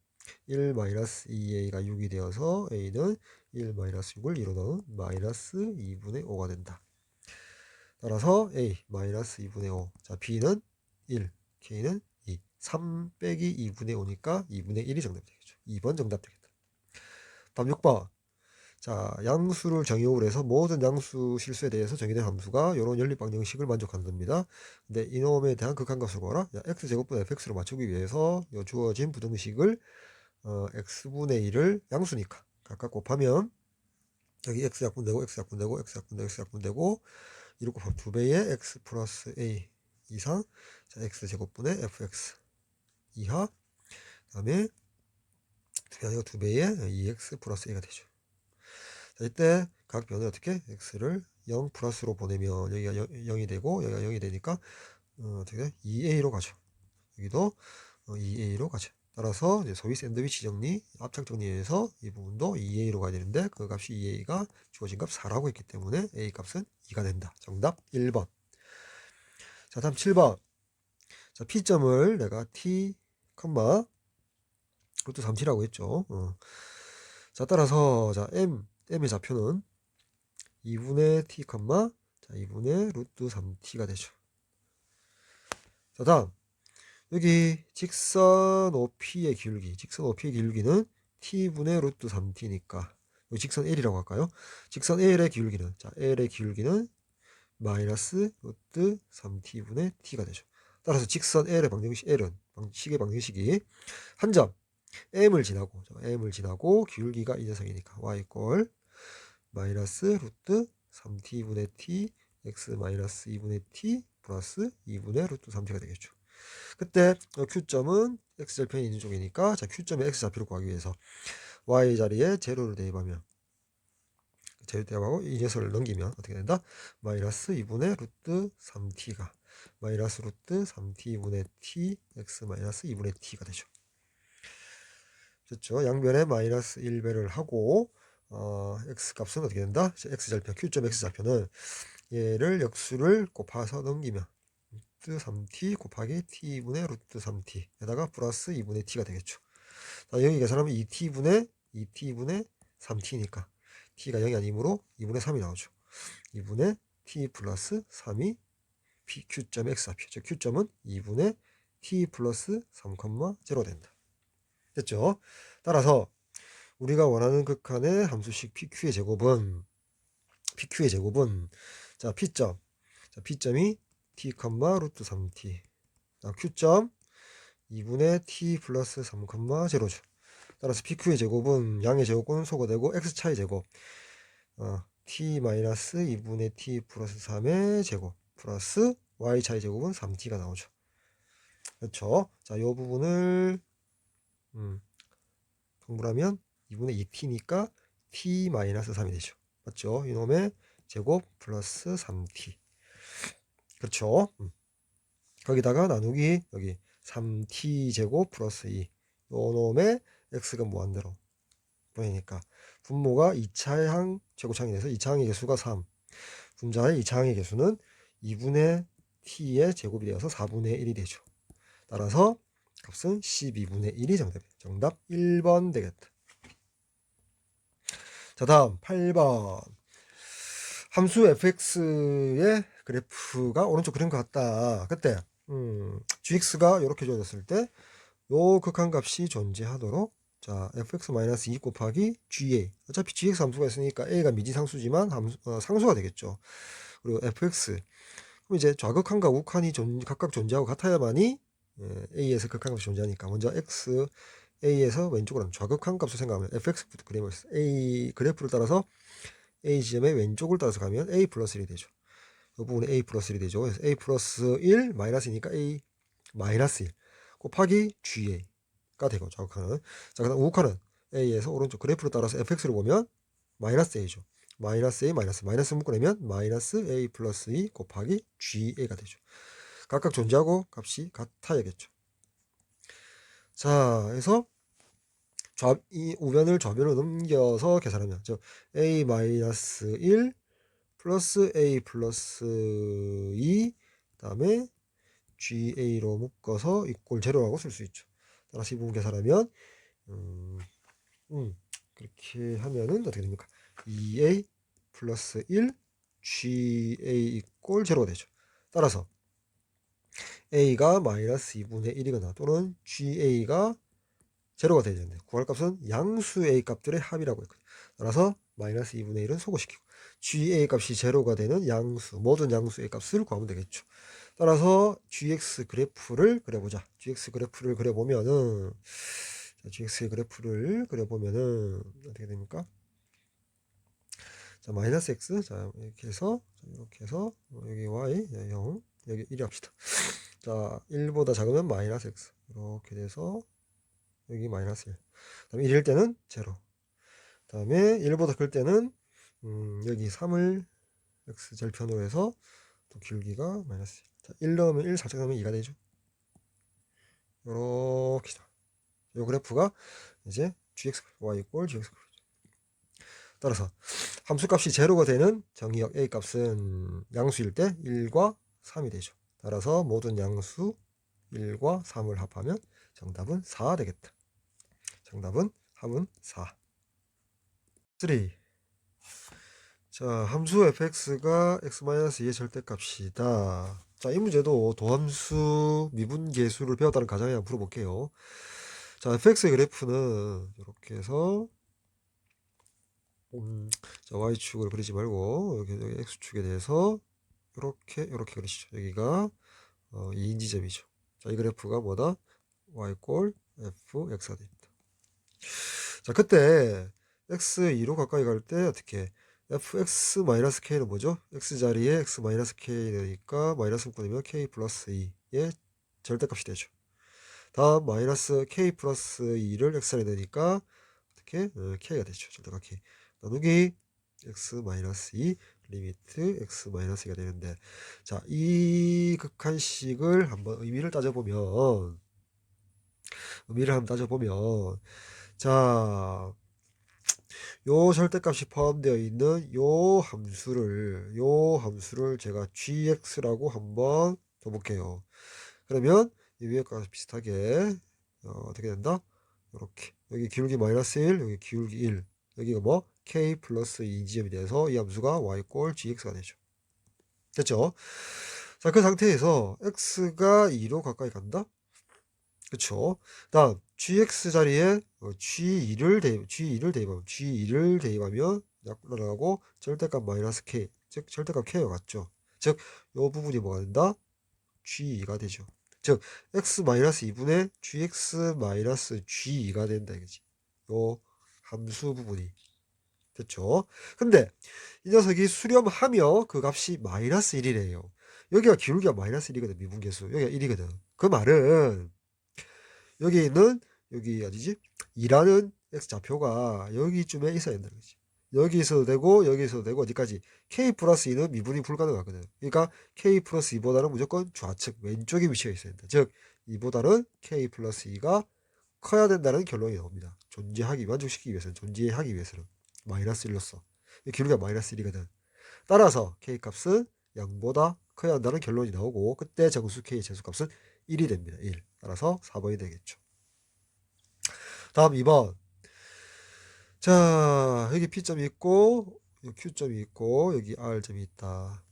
1 마이너스 2a가 6이 되어서 a는 1 마이너스 6을 2로 넣은 마이너스 2분의 5가 된다. 따라서 a 마이너스 2분의 5. 자, b는 1, k는 2. 3 빼기 2분의 5니까 2분의 1이 정답이 되겠죠. 2번 정답 되겠다. 다음 6번. 자, 양수를 정의역으로 해서 모든 양수 실수에 대해서 정의된 함수가 이런 연립방정식을 만족한답니다. 근데 이놈에 대한 극한값을 구하라. x제곱분의 fx로 맞추기 위해서 이 주어진 부등식을 x분의 1을 양수니까 각각 곱하면 여기 x 약분되고 x 약분되고 x 약분되고 x 약분되고 이를 곱하면 2배의 x 플러스 a 이상 자, x제곱분의 fx 이하 그 다음에 2배의 2x 플러스 a가 되죠. 자, 이때 각 변을 어떻게 x를 0 플러스로 보내면 여기가 0이 되고 여기가 0이 되니까 어떻게 2a로 가죠. 여기도 2a로 가죠. 따라서 이제 소위 샌드위치 정리, 압착 정리에서 이 부분도 2a로 가야 되는데 그 값이 2a가 주어진 값 4라고 했기 때문에 a 값은 2가 된다. 정답 1번. 자, 다음 7번. 자, P점을 내가 T, 그것도 3t라고 했죠. 자, 따라서, 자, M의 좌표는 2분의 T, 자, 2분의 루트 3t가 되죠. 자, 다음. 여기 직선 OP의 기울기는 t분의 루트 3t니까 여기 직선 L이라고 할까요? 직선 L의 기울기는, 자, L의 기울기는 마이너스 루트 3t분의 t가 되죠. 따라서 직선 L의 방정식, 식의 방정식이 한 점 M을 지나고 기울기가 이 녀석이니까 y 꼴 마이너스 루트 3t분의 t x 마이너스 2분의 t 플러스 2분의 루트 3t가 되겠죠. 그때 Q점은 X절편이 있는 쪽이니까, 자, Q점의 X좌표를 구하기 위해서 Y 자리에 제로를 대입하면, 이 녀석을 넘기면 어떻게 된다? 마이너스 2분의 루트 3t가 마이너스 루트 3t분의 t x 마이너스 2분의 t가 되죠. 됐죠? 양변에 마이너스 1배를 하고 x 값은 어떻게 된다? X절편, Q점 X좌표는 얘를 역수를 곱해서 넘기면 루트 3t 곱하기 t분의 루트 3t에다가 플러스 2분의 t가 되겠죠. 자, 여기 계산하면 2t분의 3t니까 t가 0이 아니므로 2분의 3이 나오죠. 2분의 t 플러스 3이 Q점 X좌표, 즉 Q점은 2분의 t 플러스 3,0 된다. 됐죠? 따라서 우리가 원하는 극한의 함수식 PQ의 제곱은 자, P점, 자, P점이 t, 루트 3t, 자, Q점 2분의 t 플러스 3,0죠. 따라서 PQ의 제곱은 양의 제곱은 소거되고 X차의 제곱 t 마이너스 2분의 t 플러스 3의 제곱 플러스 Y차의 제곱은 3t가 나오죠. 그렇죠? 자, 이 부분을 통분하면 2분의 2t니까 t 마이너스 3이 되죠. 맞죠? 이놈의 제곱 플러스 3t. 그렇죠? 거기다가 나누기 여기 3t 제곱 플러스 2. 요놈의 x가 무한대로 보이니까 분모가 2차항 제곱차항이 돼서 2차항의 개수가 3. 분자의 2차항의 개수는 2분의 t의 제곱이 되어서 4분의 1이 되죠. 따라서 값은 12분의 1이 정답이에요. 정답 1번 되겠다. 자, 다음 8번. 함수 fx의 그래프가 오른쪽 그린 것 같다. 그때 gx가 이렇게 주어졌을 때 요 극한값이 존재하도록, 자, fx-2 곱하기 ga, 어차피 gx 함수가 있으니까 a가 미지상수지만 상수가 되겠죠. 그리고 fx, 그럼 이제 좌극한과 우극한이 각각 존재하고 같아야만이 a에서 극한값이 존재하니까 먼저 x, a에서 왼쪽으로 하면 좌극한 값을 생각하면 fx부터 그림을 a 그래프를 따라서 a 지점의 왼쪽을 따라서 가면 a 플러스 1이 되죠. 이 부분에 a 플러스 1이 되죠. 그래서 a 플러스 1 마이너스니까 a 마이너스 1 곱하기 ga가 되고, 좌극한은. 자, 그 다음 우극한은 a에서 오른쪽 그래프를 따라서 fx를 보면 마이너스 a죠. 마이너스 a 마이너스 묶어내면 마이너스 a 플러스 2 곱하기 ga가 되죠. 각각 존재하고 값이 같아야겠죠. 자, 그래서 이 우변을 좌변으로 넘겨서 계산하면 a-1 플러스 a 플러스 2 다음에 ga로 묶어서 이꼴 제로라고 쓸 수 있죠. 따라서 이 부분 계산하면 그렇게 하면은 어떻게 됩니까? 2a 플러스 1 ga 이꼴 제로가 되죠. 따라서 a가 마이너스 2분의 1이거나 또는 ga가 제로가 되야 되는데 구할 값은 양수 a 값들의 합이라고 했거든요. 따라서 마이너스 2분의 1은 소거시키고 ga 값이 제로가 되는 양수, 모든 양수 a 값을 구하면 되겠죠. 따라서 gx 그래프를 그려보자. gx 그래프를 그려보면은, 자, gx의 그래프를 그려보면은 어떻게 됩니까? 자, 마이너스 x, 자, 이렇게 해서 여기 y 0, 여기 1이 합시다. 자, 1보다 작으면 마이너스 x 이렇게 돼서 여기 마이너스 1. 다음에 1일 때는 0. 다음에 1보다 클 때는 여기 3을 x절편으로 해서 또 길기가 마이너스 1. 자, 1 넣으면 1, 살짝 넣으면 2가 되죠. 요렇게. 요 그래프가 이제 gx, y 이꼴 gx. 따라서 함수값이 제로가 되는 정의역 a 값은 양수일 때 1과 3이 되죠. 따라서 모든 양수 1과 3을 합하면 정답은 4 되겠다. 정답은 합은 4. 3. 자, 함수 fx가 x-2의 절대값이다. 자, 이 문제도 도함수 미분계수를 배웠다는 가정에 한번 풀어볼게요. 자, fx의 그래프는 이렇게 해서 자, y축을 그리지 말고 여기 x축에 대해서 이렇게 그리시죠. 여기가 2인 지점이죠. 자, 이 그래프가 뭐다? y f x가 됩니다. 자, 그때 x2로 가까이 갈 때 어떻게 fx-k는 뭐죠? x자리에 x-k니까 마이너스 묶으면 k 플러스 2의 절대값이 되죠. 다음 마이너스 k 플러스 2를 x자리에 넣으니까 어떻게? k가 되죠. 절대값 k. 나누기 x-2 리미트 x-2가 되는데, 자, 이 극한식을 한번 의미를 따져보면 자, 요 절대값이 포함되어 있는 요 함수를 제가 gx라고 한번 둬볼게요. 그러면 이 위에 거랑 비슷하게 어떻게 된다? 이렇게 여기 기울기 마이너스 1, 여기 기울기 1, 여기가 뭐 k 플러스 2 지점이 돼서 이 함수가 y gx가 되죠. 됐죠? 자, 그 상태에서 x가 2로 가까이 간다? 그쵸? 다음 gx 자리에 g2를 대입하면 약분하고 절대값 마이너스 k, 즉 절대값 k와 같죠. 즉 이 부분이 뭐가 된다? g2가 되죠. 즉 x-2분의 gx-g2가 된다 이거지. 요 함수 부분이 됐죠. 근데 이 녀석이 수렴하며 그 값이 마이너스 1이래요. 여기가 기울기가 마이너스 1이거든. 미분계수 여기가 1이거든. 그 말은 여기 있는 여기 어디지? 2라는 x좌표가 여기쯤에 있어야 된다는 거지. 여기 있어도 되고 여기 있어도 되고 어디까지? k 플러스 2는 미분이 불가능하거든. 그러니까 k 플러스 2보다는 무조건 좌측 왼쪽에 위치해 있어야 된다. 즉 2보다는 k 플러스 2가 커야 된다는 결론이 나옵니다. 만족시키기 위해서는, 존재하기 위해서는 마이너스 1로서 기울기가 마이너스 1이거든. 따라서 k 값은 0보다 커야 한다는 결론이 나오고 그때 정수 k 제수값은 1이 됩니다. 1. 따라서 4번이 되겠죠. 다음 2번. 자, 여기 P점이 있고 여기 Q점이 있고 여기 R점이 있다.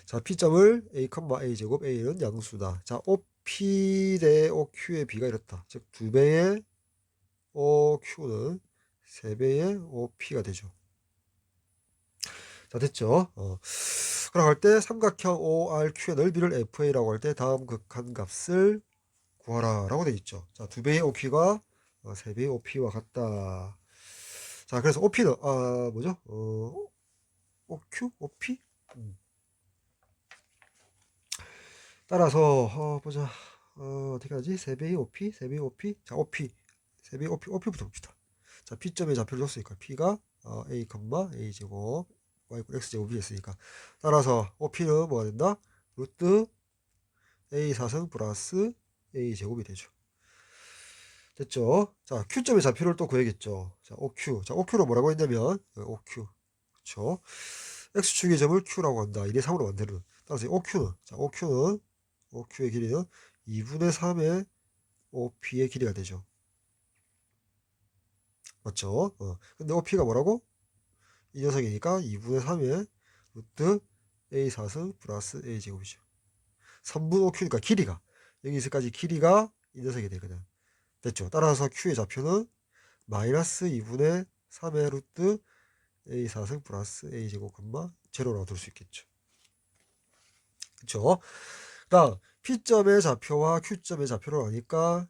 자, P점을 A, A제곱, A는 양수다. 자, OP 대 OQ의 B가 이렇다. 즉 2배의 OQ는 3배의 OP가 되죠. 자, 됐죠? 그럼 할 때 삼각형 ORQ의 넓이를 FA라고 할 때 다음 극한값을 구하라 라고 되어 있죠. 자, 2배의 OQ가 3배의 OP와 같다. 자, 그래서 OP는 뭐죠? OQ? OP? 따라서 보자. 어떻게 하지? 3배의 OP? 3배의 OP? 자, OP. 3배의 OP부터 봅시다. 자, P점의 좌표를 줬으니까 P가 A, A제곱 Y X제곱이 됐으니까 따라서 OP는 뭐가 된다? 루트 A 4승 플러스 A제곱이 되죠. 됐죠? 자, Q점의 좌표를 또 구해야겠죠. 자, OQ. 자, OQ로 뭐라고 했냐면 OQ. 그쵸? X축의 점을 Q라고 한다. 1의 3으로 만드는. 따라서 OQ는, 자, OQ의 길이는 2분의 3의 OP의 길이가 되죠. 맞죠? 근데 OP가 뭐라고? 이 녀석이니까 2분의 3의 루트 A 4승 플러스 A 제곱이죠. 3분 OQ니까 길이가, 여기서까지 길이가 이 녀석이 되거든. 됐죠? 따라서 Q의 좌표는 마이너스 2분의 3의 루트 A 4승 플러스 A 제곱, 제로라고 둘 수 있겠죠. 그쵸? 다음 P점의 좌표와 Q점의 좌표를 아니까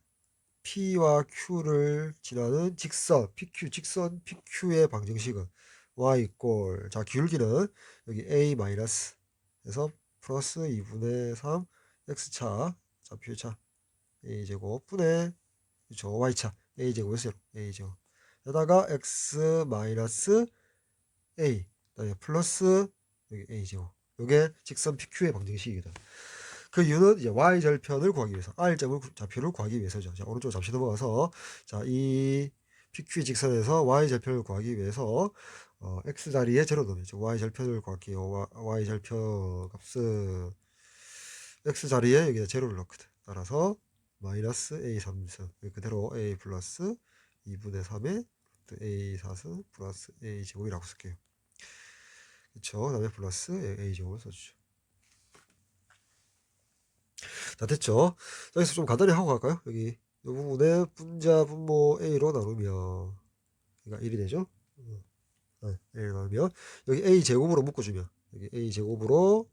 P와 Q를 지나는 직선 직선 PQ의 방정식은 y 자, 기울기는 여기 A 마이너스 에서 플러스 2분의 3 x차 좌표의 차 a제곱 분의 그쵸 y차 a제곱에서 a제곱 여기다가 x 마이너스 a 그다음에 플러스 여기 a제곱 요게 직선 PQ의 방정식이다. 그 이유는 이제 y절편을 구하기 위해서 r점을 좌표를 구하기 위해서죠. 자, 오른쪽 잠시 넘어가서 자, 이 PQ 직선에서 y절편을 구하기 위해서 x자리에 제로 넣으면 y절편을 구할게요. y절편 값은 x자리에 여기다 제로를 넣거든. 따라서 마이너스 a 3승 그대로 a 플러스 2분의 3의 a 4승 플러스 a 제곱이라고 쓸게요. 그쵸? 그 다음에 플러스 a 제곱을 써주죠. 자, 됐죠? 자, 여기서 좀 간단히 하고 갈까요? 여기 이 부분에 분자 분모 a로 나누면 그러니까 1이 되죠? a로 나누면 여기 a 제곱으로 묶어주면 여기 a 제곱으로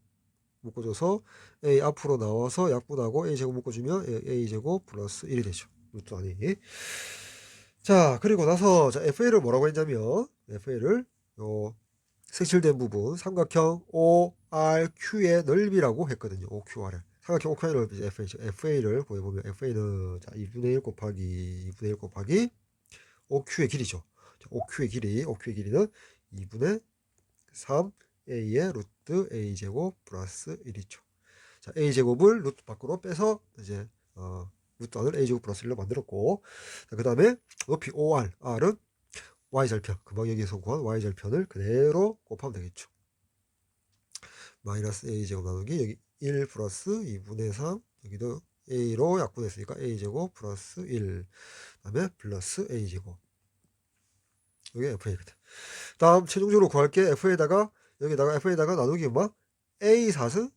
묶어줘서 a 앞으로 나와서 약분하고 a 제곱 묶어주면 a 제곱 플러스 1이 되죠. 루트 안이. 자, 그리고 나서 자, FA를 뭐라고 했냐면 FA를 요 색칠된 부분 삼각형 ORQ의 넓이라고 했거든요. OQR을. 삼각형 OQR의 넓이 FA죠. FA를 구해보면 FA는 자, 2분의 1 곱하기 2분의 1 곱하기 OQ의 길이죠. 자, OQ의 길이는 2분의 3 A의 루트 A제곱 플러스 1이죠. 자, A제곱을 루트 밖으로 빼서 이제 루트 안을 A제곱 플러스 1로 만들었고, 그 다음에 높이 OR, R은 Y절편, 금방 여기서 구한 Y절편을 그대로 곱하면 되겠죠. 마이너스 A제곱 나누기 여기 1 플러스 2분의 3 여기도 A로 약분했으니까 A제곱 플러스 1 그 다음에 플러스 A제곱 이게 FA거든. 다음 최종적으로 구할 게 FA에다가 여기다가 FA에다가 나누기 막 A 4승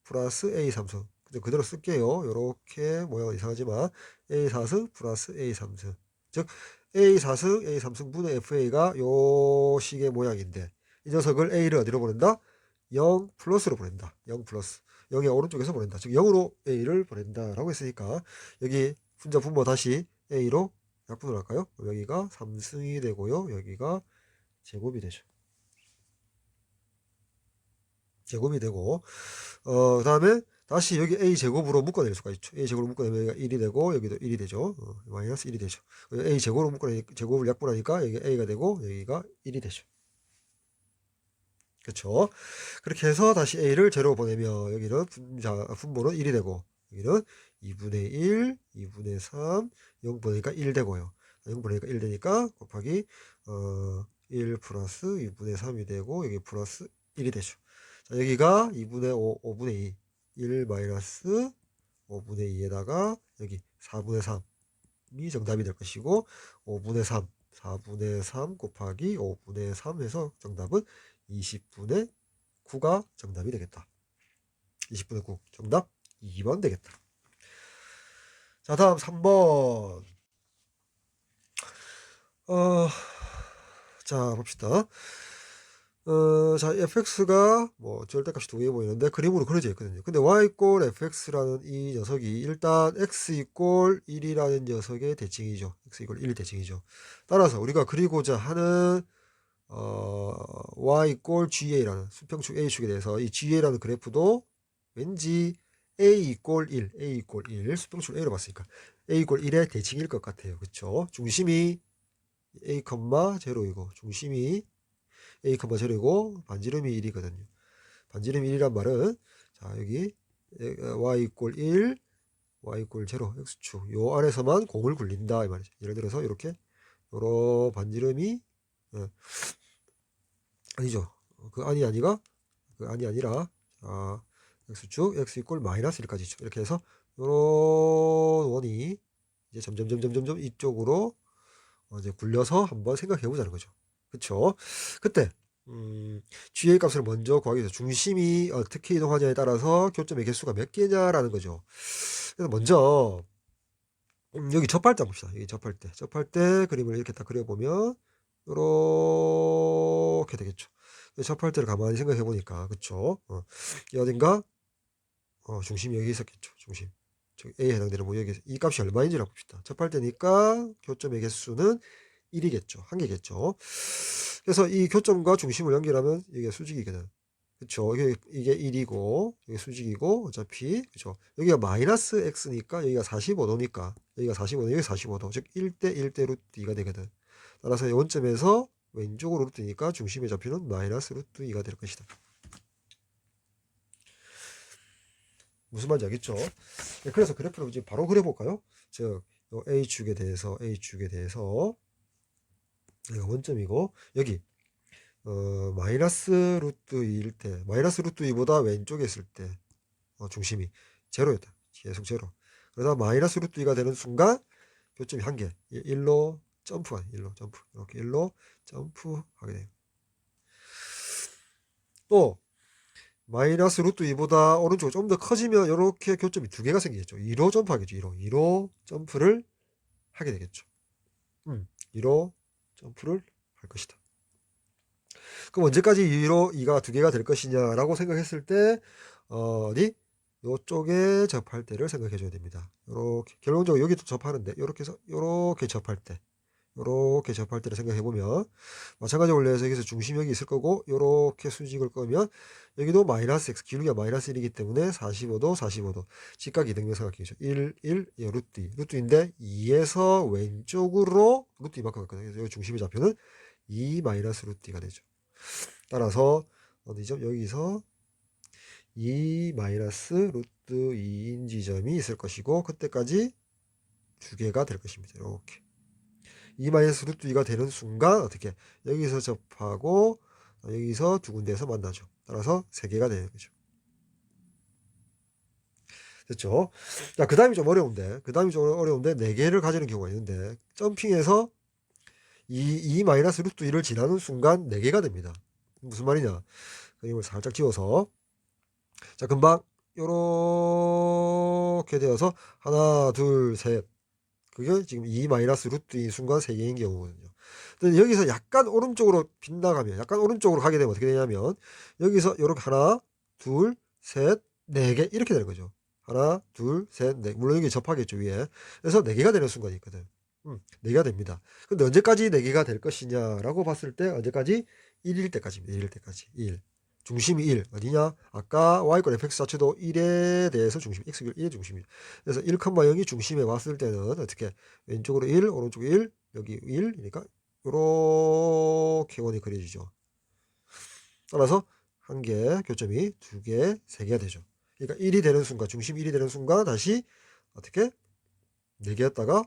플러스 A 3승 그대로 쓸게요. 이렇게 모양은 이상하지만 A 4승 플러스 A 3승 즉 A 4승 A 3승분의 FA가 요 식의 모양인데 이 녀석을 A를 어디로 보낸다? 0 플러스로 보낸다. 0 플러스 0의 오른쪽에서 보낸다. 즉 0으로 A를 보낸다 라고 했으니까 여기 분자 분모 다시 A로 약분을 할까요? 여기가 3승이 되고요. 여기가 제곱이 되죠. 제곱이 되고 그 다음에 다시 여기 a 제곱으로 묶어낼 수가 있죠. a 제곱으로 묶어내면 여기가 1이 되고 여기도 1이 되죠. 마이너스 1이 되죠. a 제곱으로 묶어내니까 제곱을 약분하니까 여기 a가 되고 여기가 1이 되죠. 그렇죠. 그렇게 해서 다시 a를 제로 보내면 여기는 분모는 1이 되고 여기는 2분의 1, 2분의 3, 0 보내니까 1 되고요. 0 보내니까 1 되니까 곱하기 1 플러스 2분의 3이 되고 여기 플러스 1이 되죠. 자, 여기가 2분의 5, 5분의 2, 1 마이너스 5분의 2에다가 여기 4분의 3이 정답이 될 것이고 5분의 3, 4분의 3 곱하기 5분의 3 해서 정답은 20분의 9가 정답이 되겠다. 20분의 9 정답 2번 되겠다. 자, 다음 3번. 자, 봅시다. 자, fx가 뭐 절대값이 두 개 보이는데 그림으로 그려져 있거든요. 근데 y 꼴 fx라는 이 녀석이 일단 x 이꼴 1이라는 녀석의 대칭이죠. x 이꼴 1 대칭이죠. 따라서 우리가 그리고자 하는 y 꼴 ga라는 수평축 a축에 대해서 이 ga라는 그래프도 왠지 a 이꼴 1, a 이꼴 1 수평축 a로 봤으니까 a 이꼴 1의 대칭일 것 같아요. 그쵸? 중심이 a, 0이고 중심이 a, 0이고 반지름이 1이거든요. 반지름이 1이란 말은 자 여기 y 이꼴 1, y 이꼴 0, x축 요 안에서만 공을 굴린다 이 말이죠. 예를 들어서 이렇게 요런 반지름이 아니죠. 그 안이 아니가 그 안이 아니라 자 x축 x 이꼴 마이너스 1까지죠. 이렇게 해서 요런 원이 이제 점점 이쪽으로 이제 굴려서 한번 생각해 보자는 거죠. 그쵸? 그때 GA 값을 먼저 구하기 위해서 중심이 어떻게 이동하냐에 따라서 교점의 개수가 몇 개냐라는 거죠. 그래서 먼저 여기 접할 때 봅시다. 여기 접할 때 그림을 이렇게 딱 그려보면 이렇게 되겠죠. 접할 때를 가만히 생각해 보니까 그쵸? 어딘가 중심이 여기 있었겠죠. 중심. A에 해당되는 뭐 여기 이 값이 얼마인지를 봅시다. 접할 때니까 교점의 개수는 1이겠죠. 한 개겠죠. 그래서 이 교점과 중심을 연결하면 이게 수직이거든. 그쵸. 이게 1이고, 이게 수직이고, 어차피, 그쵸. 여기가 마이너스 x니까, 여기가 45도니까, 여기가 45도, 여기 45도. 즉, 1대 1대 루트 2가 되거든. 따라서 이 원점에서 왼쪽으로 루트니까 중심의 좌표는 마이너스 루트 2가 될 것이다. 무슨 말인지 알겠죠? 네, 그래서 그래프를 이제 바로 그려볼까요? 즉, A축에 대해서, 여기가 원점이고, 여기, 마이너스 루트 2일 때, 마이너스 루트 2보다 왼쪽에 있을 때, 중심이 제로였다. 계속 제로. 그러다 마이너스 루트 2가 되는 순간 교점이 한 개. 1로 점프가 1로 점프. 이렇게 1로 점프하게 돼요. 또 마이너스 루트 2보다 오른쪽으로 좀 더 커지면 이렇게 교점이 두 개가 생기겠죠. 2로 점프하겠죠. 2로 점프를 하게 되겠죠. 2로 점프를 할 것이다. 그럼 언제까지 2로 2가 두 개가 될 것이냐라고 생각했을 때 어디 요쪽에 접할 때를 생각해 줘야 됩니다. 이렇게 결론적으로 여기도 접하는데 이렇게 해서 이렇게 접할 때 요렇게 접할 때를 생각해 보면 마찬가지로 원래에서 여기서 중심이 여기 있을 거고 요렇게 수직을 꺼면 여기도 마이너스 x 기울기가 마이너스 1이기 때문에 45도 45도 직각 이등변삼각형이죠. 1 1 루트 2 루트인데 2에서 왼쪽으로 루트 2만큼 갔거든요. 그래서 여기 중심의 좌표는 2 마이너스 루트 2가 되죠. 따라서 어디죠? 여기서 2 마이너스 루트 2인 지점이 있을 것이고 그때까지 두 개가 될 것입니다. 이렇게 2 마이너스 루트 2가 되는 순간 어떻게 여기서 접하고 여기서 두 군데에서 만나죠. 따라서 세 개가 되는 거죠. 됐죠? 자, 그 다음이 좀 어려운데 네 개를 가지는 경우가 있는데 점핑해서 2 마이너스 루트 2를 지나는 순간 네 개가 됩니다. 무슨 말이냐? 그림을 살짝 지워서 자, 금방 요렇게 되어서 하나 둘 셋 그게 지금 2 마이너스 루트 2 순간 3개인 경우거든요. 근데 여기서 약간 오른쪽으로 빗나가면 약간 오른쪽으로 가게 되면 어떻게 되냐면 여기서 이렇게 하나 둘 셋 네 개 이렇게 되는 거죠. 하나 둘 셋 넷 물론 여기 접하겠죠 위에. 그래서 4개가 되는 순간이 있거든. 4개가 됩니다. 근데 언제까지 4개가 될 것이냐라고 봤을 때 언제까지 1일 때까지입니다. 1일 때까지 1 중심이 1 어디냐 아까 y권 fx 자체도 1에 대해서 중심 x 1의 중심이죠. 그래서 1, 0이 중심에 왔을 때는 어떻게 왼쪽으로 1 오른쪽으로 1 여기 1이니까 이렇게 원이 그려지죠. 따라서 한 개 교점이 두 개, 세 개가 되죠. 그러니까 1이 되는 순간 중심 1이 되는 순간 다시 어떻게 4개였다가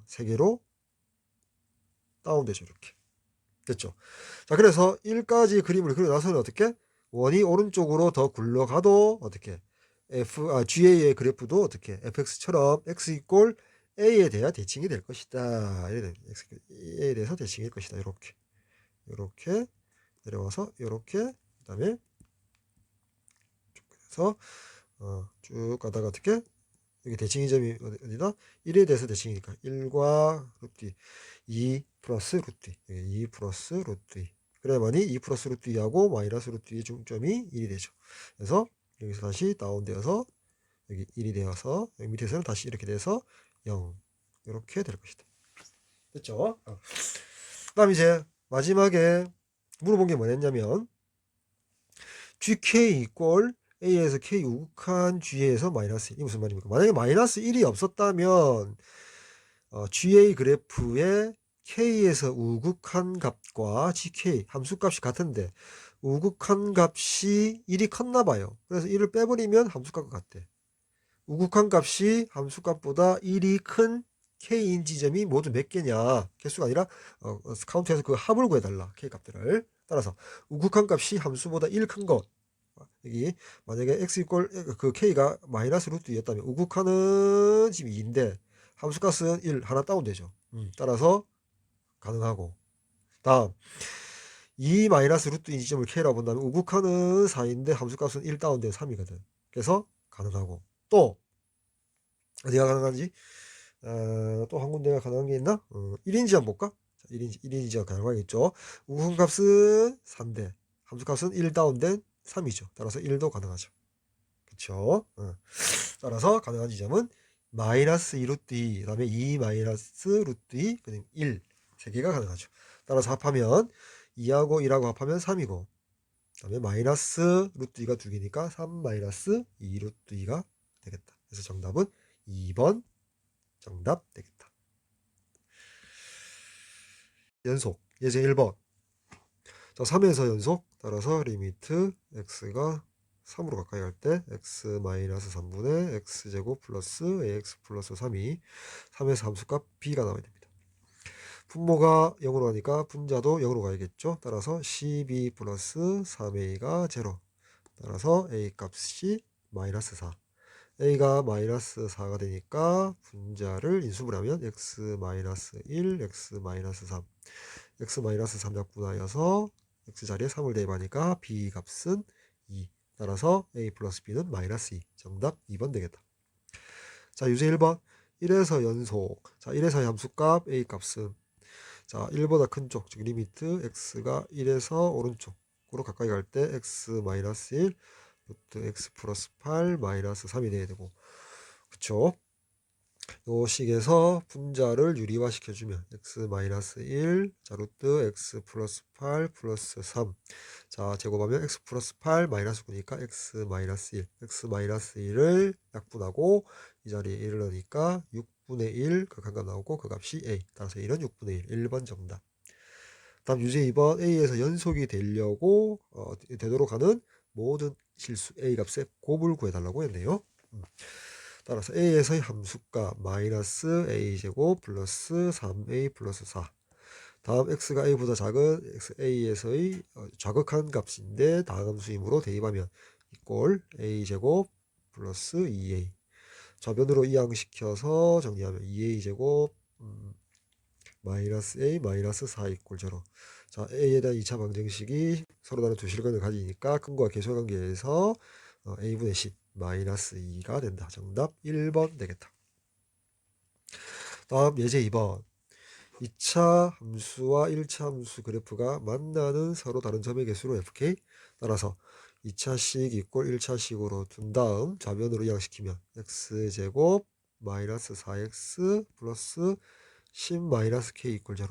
3개로 다운되죠. 이렇게 됐죠. 자, 그래서 1까지 그림을 그려놔서는 어떻게 원이 오른쪽으로 더 굴러가도 어떻게 GA의 그래프도 어떻게 fx처럼 x 이꼴 a에 대한 대칭이 될 것이다. a에 대해서 대칭일 것이다. 이렇게 내려와서 이렇게 그다음에 그래서 쭉 가다가 어떻게 여기 대칭 지점이 어디다 1에 대해서 대칭이니까 1과 루트 2 플러스 루트 2 플러스 루트 2 그래야만이 2 플러스 루트 2하고 마이너스 루트 2 중점이 1이 되죠. 그래서 여기서 다시 다운되어서 여기 1이 되어서 여기 밑에서는 다시 이렇게 돼서 0 이렇게 될 것이다. 됐죠? 그다음 이제 마지막에 물어본 게 뭐였냐면 GK 이꼴 A에서 K 우극한 G에서 마이너스 1. 이 무슨 말입니까? 만약에 마이너스 1이 없었다면 GA 그래프에 K에서 우극한 값과 GK 함수값이 같은데 우극한 값이 1이 컸나 봐요. 그래서 1을 빼버리면 함수값과 같대. 우극한 값이 함수값보다 1이 큰 K인 지점이 모두 몇 개냐 개수가 아니라 카운트해서 그 합을 구해달라 K 값들을. 따라서 우극한 값이 함수보다 1 큰 것 여기 만약에 x 이꼴 그 k가 마이너스 루트 2였다면 우극한은 지금 2인데 함수값은 1 하나 다운되죠. 따라서 가능하고 다음 2 마이너스 루트 2 지점을 k라고 본다면 우극한은 4인데 함수값은 1 다운돼 3이거든. 그래서 가능하고 또 어디가 가능한지 또 한 군데가 가능한 게 있나? 1인지 한번 볼까? 1인지가 가능하겠죠. 우극값은 3대 함수값은 1 다운된 3이죠. 따라서 1도 가능하죠. 그쵸? 따라서 가능한 지점은 마이너스 2 루트 2, 그 다음에 2 마이너스 루트 2, 그다음에 1. 3개가 가능하죠. 따라서 합하면 2하고 1하고 합하면 3이고, 그 다음에 마이너스 루트 2가 2개니까 3 마이너스 2 루트 2가 되겠다. 그래서 정답은 2번 정답 되겠다. 연속, 예제 1번. 자, 3에서 연속, 따라서 리미트 x가 3으로 가까이 갈 때 x-3분의 x제곱 플러스 ax 플러스 3이 3에서 함수값 b가 나와야 됩니다. 분모가 0으로 가니까 분자도 0으로 가야겠죠. 따라서 12 플러스 3a가 0. 따라서 a 값이 마이너스 4. a가 마이너스 4가 되니까 분자를 인수분해하면 x-1, x-3 x-3 약분하여서 x 자리에 3을 대입하니까 b 값은 2. 따라서 a 플러스 b는 마이너스 2. 정답 2번 되겠다. 자, 유제 1번 1에서 연속. 자, 1에서의 함수값 a 값은 자 1보다 큰 쪽, 즉 리미트 x가 1에서 오른쪽으로 가까이 갈 때 x-1 루트 x 플러스 8 마이너스 3이 돼야 되고, 그쵸? 요 식에서 분자를 유리화 시켜주면 x-1 자 루트 x 플러스 8 플러스 3 자 제곱하면 x 플러스 8 마이너스 9니까 x-1 x-1을 약분하고 이 자리에 1을 넣으니까 6분의 1 극한값 나오고 그 값이 a. 따라서 1은 6분의 1. 1번 정답. 다음 유제 2번 a에서 연속이 되려고 되도록 하는 모든 실수 a 값의 곱을 구해달라고 했네요. 따라서 a에서의 함수값 마이너스 a제곱 플러스 3a 플러스 4. 다음 x가 a보다 작은 a에서의 좌극한 값인데 다함수이므로 대입하면 이꼴 a제곱 플러스 2a. 좌변으로 이항시켜서 정리하면 2a제곱 마이너스 a 마이너스 4 이꼴 0. 자, a에 대한 2차 방정식이 서로 다른 두 실근을 가지니까 근거와 계수관계에서 a분의 10 마이너스 2가 된다. 정답 1번 되겠다. 다음 예제 2번 2차 함수와 1차 함수 그래프가 만나는 서로 다른 점의 개수로 fk. 따라서 2차식 이꼴 1차식으로 둔 다음 좌변으로 이항시키면 x제곱 마이너스 4x 플러스 10 마이너스 k 이꼴 0.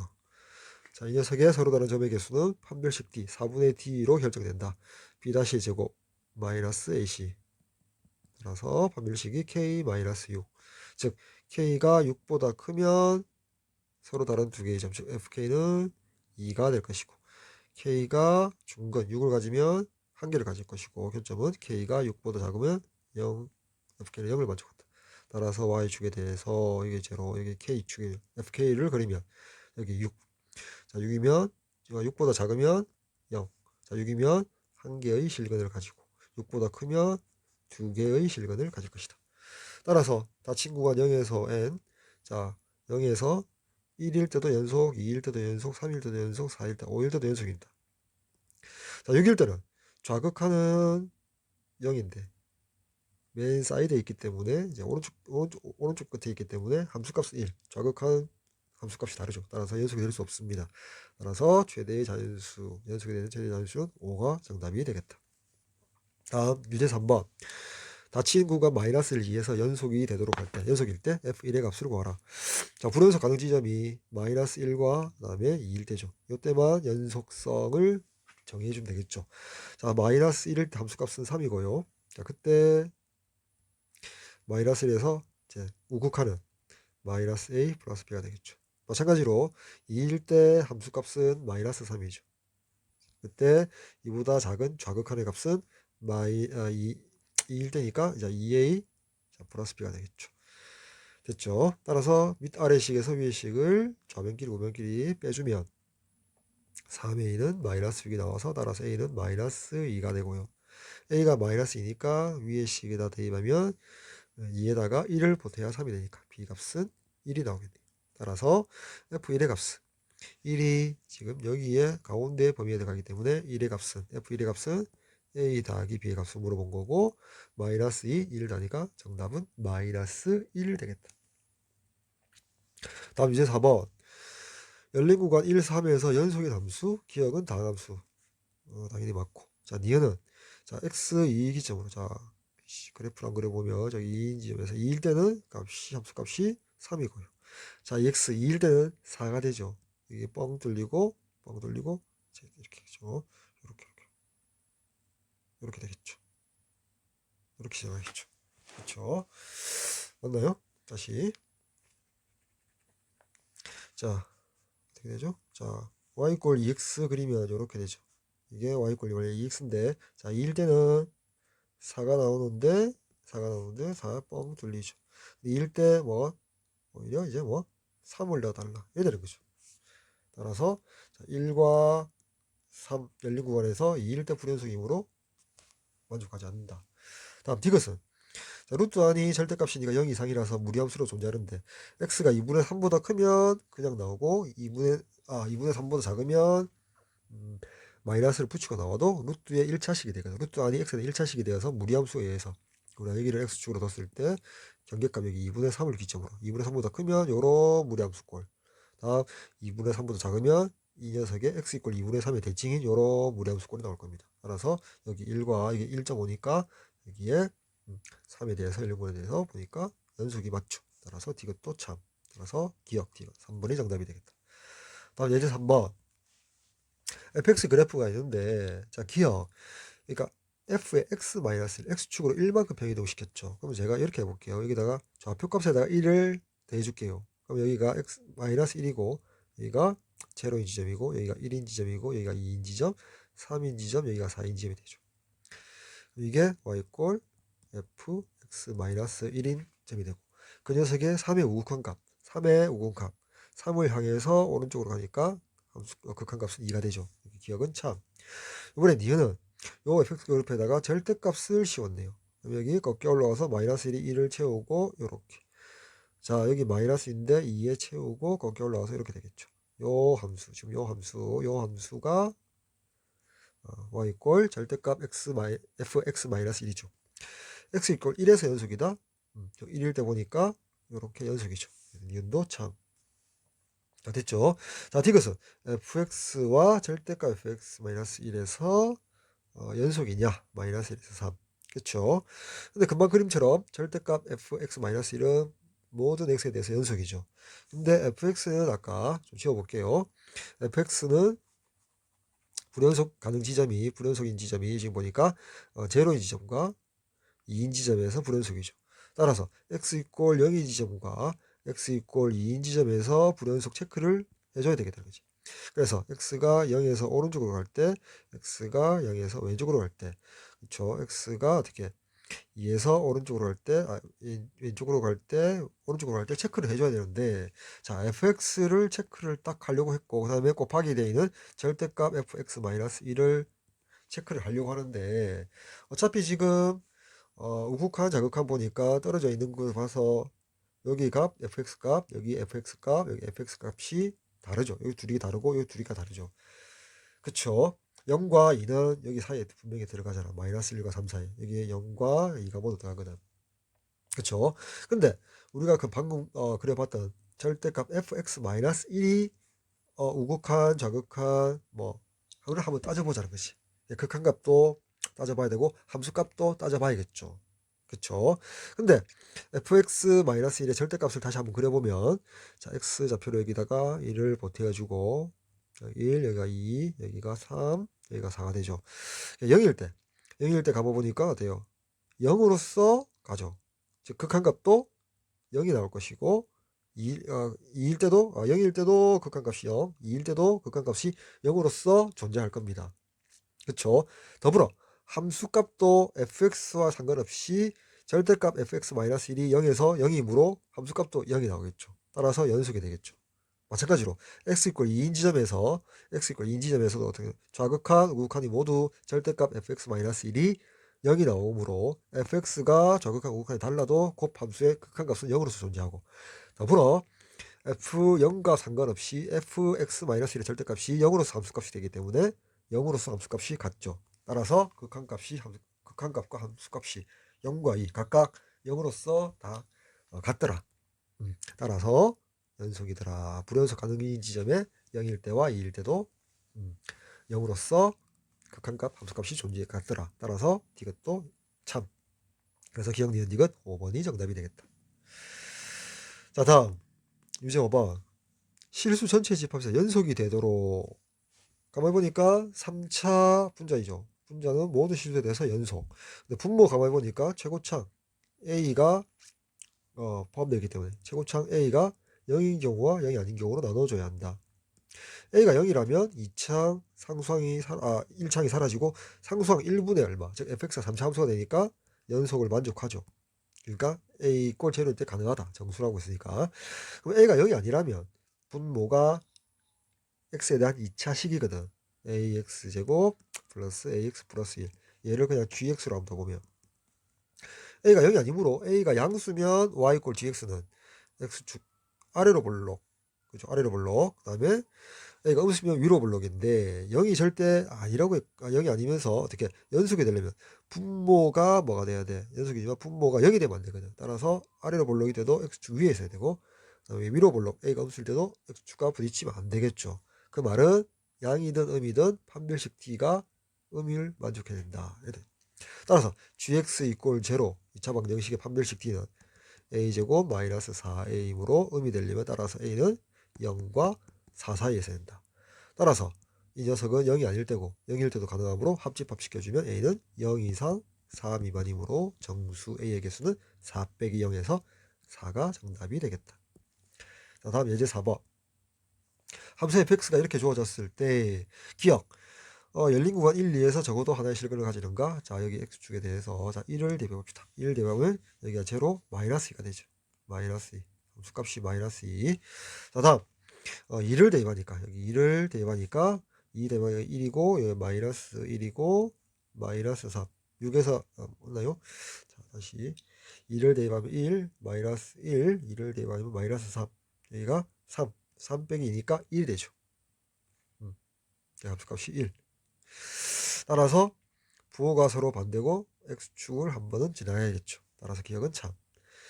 자, 이 녀석의 서로 다른 점의 개수는 판별식 d 4분의 d로 결정된다. b 제곱 마이너스 ac. 따라서 판별식이 k 마이너스 6. 즉 k가 6보다 크면 서로 다른 두 개의 점, 즉 fk는 2가 될 것이고, k가 중근 6을 가지면 한 개를 가질 것이고, 교점은 k가 6보다 작으면 0, fk는 0을 만족한다. 따라서 y축에 대해서 이게 제로, 여기 k축에 fk를 그리면 여기 6. 자, 6이면 6보다 작으면 0. 자, 6이면 한 개의 실근을 가지고 6보다 크면 두 개의 실근을 가질 것이다. 따라서 닫힌 구간 0에서 n. 자, 0에서 1일 때도 연속, 2일 때도 연속, 3일 때도 연속, 4일 때, 5일 때도 연속입니다. 자, 6일 때는 좌극하는 0인데 맨 사이드에 있기 때문에 이제 오른쪽 끝에 있기 때문에 함수값은 1, 좌극한 함수값이 다르죠. 따라서 연속이 될 수 없습니다. 따라서 최대의 자연수, 연속이 되는 최대의 자연수는 5가 정답이 되겠다. 다음 유제 3번 닫힌 구간 마이너스를 이해서 연속이 되도록 할 때, 연속일 때 f1의 값을 구하라. 자, 불연속 가능 지점이 마이너스 1과 그 다음에 2일 때죠. 이때만 연속성을 정의해주면 되겠죠. 자, 마이너스 1일 때 함수값은 3이고요. 자, 그때 마이너스 1에서 이제 우극하는 마이너스 a 플러스 b가 되겠죠. 마찬가지로 2일 때 함수값은 마이너스 3이죠. 그때 이보다 작은 좌극한의 값은 2일 때니까 이제 2a 플러스 b가 되겠죠. 됐죠. 따라서 밑아래식에서 위의식을 좌변끼리 우변끼리 빼주면 3a는 마이너스 6이 나와서 따라서 a는 마이너스 2가 되고요. a가 마이너스 2니까 위의 식에다 대입하면 2에다가 1을 보태야 3이 되니까 b 값은 1이 나오겠네요. 따라서 f1의 값은 1이 지금 여기에 가운데 범위에 들어가기 때문에 1의 값은 f1의 값은 a 더하기 b의 값을 물어본 거고 마이너스 2, 1을 다니까 정답은 마이너스 1 되겠다. 다음 이제 4번 열린 구간 1, 3에서 연속의 함수, 기억은 다함수. 당연히 맞고. 자, 니은은 자 x 2 기점으로 자 그래프를 안 그려보면 저기 2인 지점에서 2일 때는 함수값이 3이고요. 자, x 2일 때는 4가 되죠. 이게 뻥 뚫리고 이렇게 되죠. 이렇게 되겠죠. 이렇게 시작하겠죠. 그렇죠. 맞나요? 다시. 자, 어떻게 되죠? 자, y 꼴 2x 그리면 이렇게 되죠. 이게 y 꼴 원래 2x인데 자 2일 때는 4가 나오는데 4 뻥 뚫리죠. 2일 때 뭐 오히려 이제 뭐 3을 넣어달라 이래 되는 거죠. 따라서 자, 1과 3 열린 구간에서 2일 때 불연속이므로 만족하지 않는다. 다음 디귿은 자, 루트 안이 절대값이니까 0 이상이라서 무리함수로 존재하는데 x가 2분의 3보다 크면 그냥 나오고 2분의 3보다 작으면 마이너스를 붙이고 나와도 루트의 1차식이 되거든. 루트 안이 x의 1차식이 되어서 무리함수에 의해서 우리가 여기를 x축으로 뒀을 때 경계값 여기 2분의 3을 기점으로 2분의 3보다 크면 요런 무리함수꼴, 다음 2분의 3보다 작으면 이 녀석의 x 이꼴 2분의 3의 대칭인 요런 무리함수꼴이 나올 겁니다. 따라서 여기 1과 이게 1.5니까 여기에 3에 대해서 1분에 대해서 보니까 연속이 맞죠. 따라서 디귿도 참. 따라서 기억 디귿 3번이 정답이 되겠다. 다음 예제 3번. fx 그래프가 있는데 자 기억, 그러니까 f의 x-1을 x축으로 1만큼 변이동시켰죠. 그럼 제가 이렇게 해볼게요. 여기다가 좌표값에다가 1을 대해줄게요. 그럼 여기가 x-1이고 여기가 제로인 지점이고 여기가 1인 지점이고 여기가 2인 지점, 3인 지점, 여기가 4인 지점이 되죠. 이게 y꼴 fx-1인 점이 되고 그 녀석의 3의 우극한 값, 3의 우극값 3을 향해서 오른쪽으로 가니까 극한값은 2가 되죠. 기억은 참. 이번에 니은은 요 fx 그래프에다가 절대값을 씌웠네요. 그럼 여기 꺾여 올라와서 마이너스 1이 1을 채우고 요렇게, 자 여기 마이너스인데 2에 채우고 꺾여 올라와서 이렇게 되겠죠. 요 함수, 지금 요 함수가 y꼴 절대값 fx-1이죠. x 이꼴 1에서 연속이다. 1일 때 보니까 이렇게 연속이죠. 니은도 참. 자, 됐죠. 자, 디귿은 fx와 절대값 fx-1에서 연속이냐, 마이너스 1에서 3. 그쵸. 근데 금방 그림처럼 절대값 fx-1은 모든 x에 대해서 연속이죠. 근데 fx는 아까 좀 지워볼게요. fx는 불연속 가능 지점이, 불연속인 지점이 지금 보니까 제로인 지점과 2인 지점에서 불연속이죠. 따라서 x 이꼴 0인 지점과 x 이꼴 2인 지점에서 불연속 체크를 해줘야 되겠다는 거지. 그래서 x가 0에서 오른쪽으로 갈 때, x가 0에서 왼쪽으로 갈 때, 그쵸? x가 어떻게 2에서 오른쪽으로 갈 때, 왼쪽으로 갈 때, 오른쪽으로 갈 때 체크를 해줘야 되는데, 자, fx를 체크를 딱 하려고 했고, 그 다음에 곱하기 되어 있는 절대값 fx-1을 체크를 하려고 하는데, 어차피 지금 우극한 자극한 보니까 떨어져 있는 걸 봐서 여기 값 fx 값, 여기 fx 값, 여기 fx 값이 다르죠. 여기 둘이 다르고 여기 둘이가 다르죠. 그쵸? 0과 2는 여기 사이에 분명히 들어가잖아. 마이너스 1과 3 사이. 여기에 0과 2가 모두 들어가거든. 그쵸? 근데 우리가 그 방금 그려봤던 절대값 fx-1이 우극한 좌극한 뭐 그걸 한번 따져보자는 것이. 극한값도 따져봐야 되고 함수값도 따져봐야겠죠. 그쵸? 근데 fx-1의 절대값을 다시 한번 그려보면, 자 x좌표로 여기다가 1을 보태어주고 1, 여기가 2, 여기가 3, 여기가 4가 되죠. 0일 때 가보니까 어때요? 0으로서 가죠. 즉 극한값도 0이 나올 것이고 2일 때도 0일 때도 극한값이 0, 2일 때도 극한값이 0으로서 존재할 겁니다. 그쵸? 더불어 함수값도 fx와 상관없이 절대값 fx-1이 0에서 0이므로 함수값도 0이 나오겠죠. 따라서 연속이 되겠죠. 마찬가지로 x 이퀄 2인 지점에서 도 어떻게 좌극한, 우극한이 모두 절대값 fx-1이 0이 나오므로 fx가 좌극한, 우극한이 달라도 곱함수의 극한값은 0으로서 존재하고, 더불어 f0과 상관없이 fx-1의 절대값이 0으로서 함수값이 되기 때문에 0으로서 함수값이 같죠. 따라서 극한값과 함수값이 0과 2 각각 0으로서 다 같더라. 따라서 연속이더라. 불연속 가능인 지점에 0일 때와 2일 때도 0으로서 극한값 함수값이 존재같더라. 따라서 디귿도 참. 그래서 기억 니은 디귿 5번이 정답이 되겠다. 자, 다음 유제 5번. 실수 전체 집합에서 연속이 되도록, 가만히 보니까 3차 분자이죠. 분자는 모든 실수에 대해서 연속. 근데 분모 가만히 보니까 최고창 A가 포함되기 때문에 최고창 A가 0인 경우와 0이 아닌 경우로 나눠줘야 한다. A가 0이라면 2창 상수항이 1창이 사라지고 상수항 1분의 얼마, 즉 fx가 3차 함수가 되니까 연속을 만족하죠. 그러니까 A 꼴 제로일 때 가능하다. 정수라고 있으니까. 그럼 A가 0이 아니라면 분모가 x에 대한 2차식이거든. ax제곱 플러스 ax 플러스 1. 얘를 그냥 gx로 한번 더 보면 a가 0이 아니므로 a가 양수면 y 꼴 gx는 x축 아래로 볼록, 그죠? 아래로 볼록. 그 다음에 a가 음수면 위로 볼록인데 0이 절대 아니라고 0이 아니면서 어떻게 연속이 되려면 분모가 뭐가 돼야 돼? 연속이지만 분모가 0이 되면 안 되거든. 따라서 아래로 볼록이 돼도 x축 위에 있어야 되고, 그다음에 위로 볼록 a가 음수일 때도 x축과 부딪히면 안 되겠죠. 그 말은 양이든 음이든 판별식 t가 음을 만족해야 된다. 따라서 gx 이꼴 0, 2차 방정식의 판별식 t는 a제곱 마이너스 4a이므로 음이 되려면 따라서 a는 0과 4 사이에 있어야 된다. 따라서 이 녀석은 0이 아닐 때고 0일 때도 가능하므로 합집합 시켜주면 a는 0 이상 4 미만이므로 정수 a의 개수는 4 빼기 0에서 4가 정답이 되겠다. 자, 다음 예제 4번. 함수 fx가 이렇게 주어졌을 때 기억, 열린 구간 1, 2에서 적어도 하나의 실근을 가지는가? 자, 여기 x축에 대해서 자 1을 대입해봅시다. 1을 대입하면 여기가 제로 마이너스 2가 되죠. 마이너스 2. 함수값이 마이너스 2. 자, 다음 2를 대입하니까 여기 2를 대입하니까 2 대입하면 1이고 여기 마이너스 1이고 마이너스 3. 6에서 맞나요? 자, 다시 2를 대입하면 1 마이너스 1 2를 대입하면 마이너스 3. 여기가 3 빼기 2니까 1이 되죠. 함수값이 1. 따라서 부호가 서로 반대고 x축을 한 번은 지나야겠죠. 따라서 기억은 참.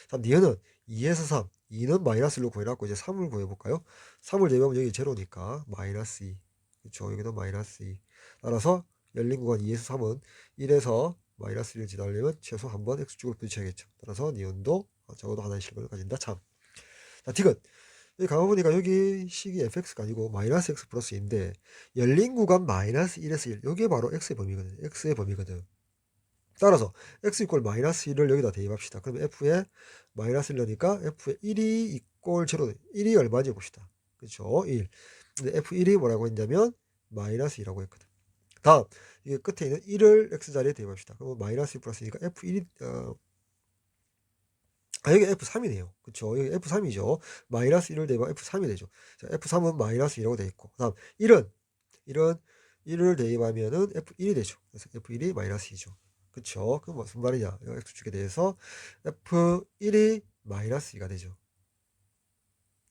다음 니은은 2에서 3. 2는 마이너스 1로 구해놨고 이제 3을 구해볼까요? 3을 대입하면 여기 제로니까 마이너스 2. 그렇죠. 여기도 마이너스 2. 따라서 열린 구간 2에서 3은 1에서 마이너스 1을 지나려면 최소 한 번 x축을 부딪혀야겠죠. 따라서 니은도 적어도 하나의 실근을 가진다. 참. 자, 디귿. 여기 가만보니까 여기 식이 fx가 아니고 마이너스 x 플러스 2인데 열린 구간 마이너스 1에서 1. 여기에 바로 x의 범위거든. x의 범위거든. 따라서 x 이꼴 마이너스 1을 여기다 대입합시다. 그러면 f에 마이너스 1 넣으니까 f에 1이 이꼴 0. 1이 얼마인지 봅시다. 그렇죠? 1. 근데 f1이 뭐라고 했냐면 마이너스 2라고 했거든. 다음 이게 끝에 있는 1을 x자리에 대입합시다. 그러면 마이너스 2 플러스니까 f1이 여기 f3이네요. 그쵸? 여기 f3이죠. 마이너스 1을 대입하면 f3이 되죠. 자, f3은 마이너스 2라고 되어 있고, 다음 1을 대입하면은 f1이 되죠. 그래서 f1이 마이너스 2죠. 그쵸? 그럼 무슨 말이냐? x축에 대해서 f1이 마이너스 2가 되죠.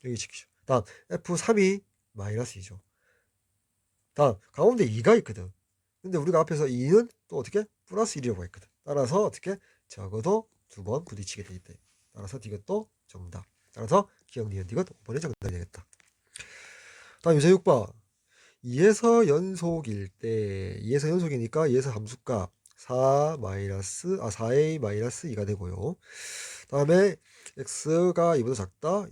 여기 지키죠. 다음 f3이 마이너스 2죠. 다음 가운데 2가 있거든. 근데 우리가 앞에서 2는 또 어떻게? 플러스 1이라고 했거든. 따라서 어떻게? 적어도 2번 부딪히게 돼 있대. 따라서 이것도 정답. 따라서 기억 니은 이것 5번이 정답이 되겠다. 다음 유제 6번. 2에서 연속일 때 2에서 연속이니까 2에서 함수값 4a 마이너스 2가 되고요. 다음에 x가 2보다 작다.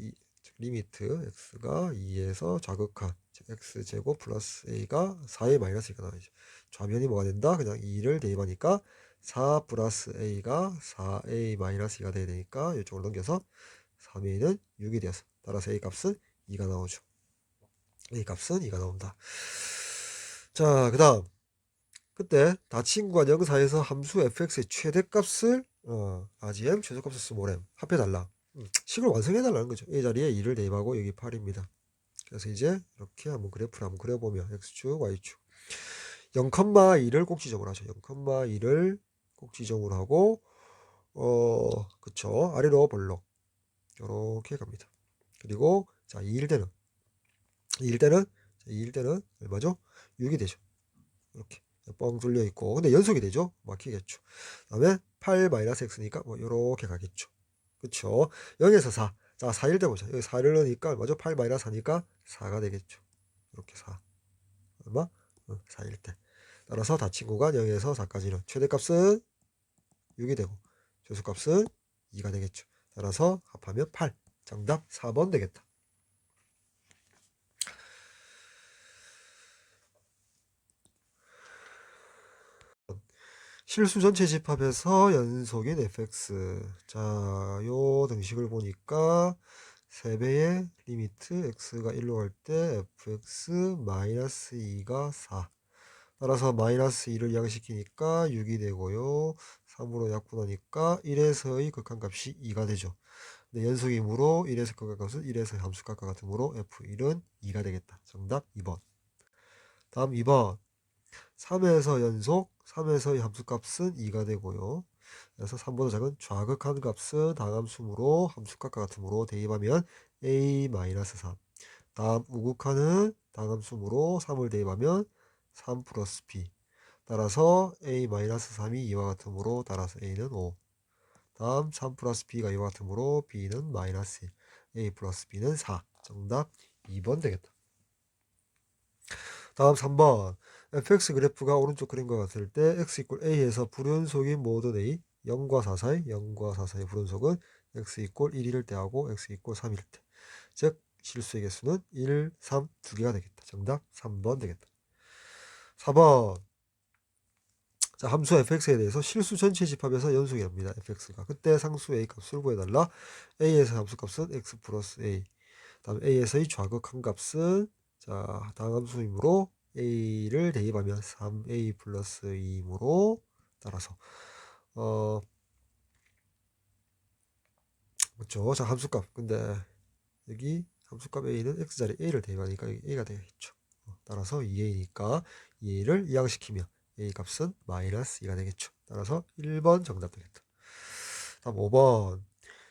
리미트 x가 2에서 자극한 x제곱 플러스 a가 4a 마이너스 2가 나와야죠. 좌변이 뭐가 된다? 그냥 2를 대입하니까 4 플러스 a가 4a 마이너스 2가 돼야 되니까 이쪽으로 넘겨서 3a는 6이 되어서 따라서 a 값은 2가 나오죠. a 값은 2가 나온다. 자, 그 다음 그때 닫힌 구간 영사에서 함수 fx의 최대값을 RGM 최소값을 스몰m 합해달라. 식을 완성해달라는 거죠. A 자리에 2를 대입하고 여기 8입니다. 그래서 이제 이렇게 한번 그래프를 한번 그려보면 x축, y축 0,2를 꼭 지정을 하죠. 0,2를 꼭 지정을 하고 그쵸. 아래로 볼록 이렇게 갑니다. 그리고 자 2일 때는 얼마죠? 6이 되죠. 이렇게 뻥 뚫려 있고 근데 연속이 되죠. 막히겠죠. 그 다음에 8-x니까 뭐 이렇게 가겠죠. 그쵸. 0에서 4. 자 4일 때 보자. 여기 4를 넣으니까 얼마죠? 8-4니까 4가 되겠죠. 이렇게 4. 얼마? 4일 때. 따라서 닫힌 구간 0에서 4까지는 최대값은 6이 되고 최소값은 2가 되겠죠. 따라서 합하면 8. 정답 4번 되겠다. 실수 전체 집합에서 연속인 fx. 자, 요 등식을 보니까 3배의 리미트 x가 1로 갈 때 fx 마이너스 2가 4. 따라서 마이너스 2를 양시키니까 6이 되고요. 3으로 약분하니까 1에서의 극한값이 2가 되죠. 근데 연속이므로 1에서 극한값은 1에서 함수값과 같으므로 f1은 2가 되겠다. 정답 2번. 다음 2번. 3에서 연속, 3에서의 함수값은 2가 되고요. 그래서 3보다 작은 좌극한 값은 다함수므로 함수값과 같으므로 대입하면 a-3. 다음 우극한은 다함수므로 3을 대입하면 3 플러스 b. 따라서 a-3이 2와 같으므로 따라서 a는 5. 다음 3 플러스 b가 2와 같으므로 b는 마이너스 1. a 플러스 b는 4. 정답 2번 되겠다. 다음 3번. fx 그래프가 오른쪽 그림과 같을 때 x 이퀄 a에서 불연속인 모든 a 0과 4 사이 0과 4 사이 불연속은 x 이퀄 1일 때하고 x 이퀄 3일 때. 즉 실수의 개수는 1, 3 두 개가 되겠다. 정답 3번 되겠다. 4번. 자, 함수 fx에 대해서 실수 전체 집합에서 연속이 합니다. fx가. 그때 상수 a 값을 구해달라. a에서 함수 값은 x 플러스 a. 다음 a에서의 좌극한 값은 자, 다음 함수이므로 a를 대입하면 3a 플러스 2이므로 따라서 그렇죠. 자, 함수값. 근데 여기 함수값 a는 x자리 a를 대입하니까 여기 a가 되겠죠. 따라서 2a니까 2a를 이항시키면 a 값은 마이너스 2가 되겠죠. 따라서 1번 정답 되겠다. 다음 5번.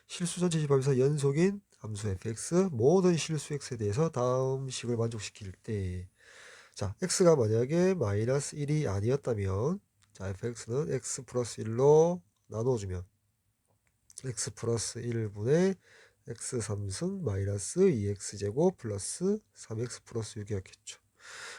실수 전체 집합에서 연속인 함수 fx 모든 실수 x에 대해서 다음 식을 만족시킬 때 자, x가 만약에 마이너스 1이 아니었다면 자, fx는 x 플러스 1로 나눠주면 x 플러스 1분의 x 3승 마이너스 2x제곱 플러스 3x 플러스 6이었겠죠.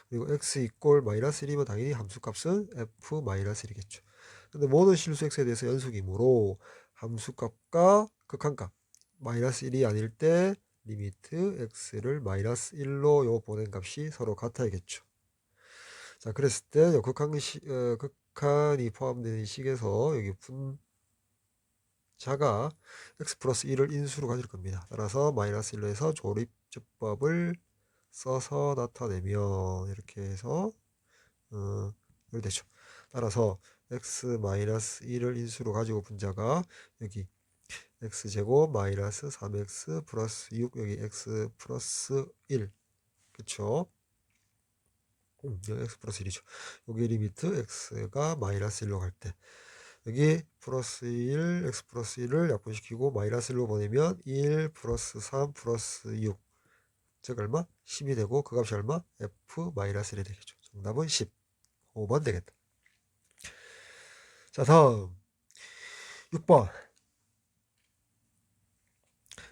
그리고 x 이꼴 마이너스 1이면 당연히 함수값은 f 마이너스 1이겠죠. 근데 모든 실수 x에 대해서 연속이므로 함수값과 극한값 마이너스 1이 아닐 때 리미트 x를 마이너스 1로 요 보낸 값이 서로 같아야겠죠. 자, 그랬을 때 극한이 포함되는 식에서 여기 분자가 x 플러스 1을 인수로 가질 겁니다. 따라서 마이너스 1로 해서 조립제법을 써서 나타내면 이렇게 해서 이렇게 되죠. 따라서 x 마이너스 1을 인수로 가지고 분자가 여기 x제곱 마이너스 3x 플러스 6 여기 x 플러스 1 그쵸? 여기 x 플러스 1이죠. 여기 리미트 x가 마이너스 1로 갈 때 여기 플러스 1 x 플러스 1을 약분시키고 마이너스 1로 보내면 1 플러스 3 플러스 6 즉 얼마? 10이 되고 그 값이 얼마? f 마이너스 1이 되겠죠. 정답은 10. 5번 되겠다. 자, 다음 6번.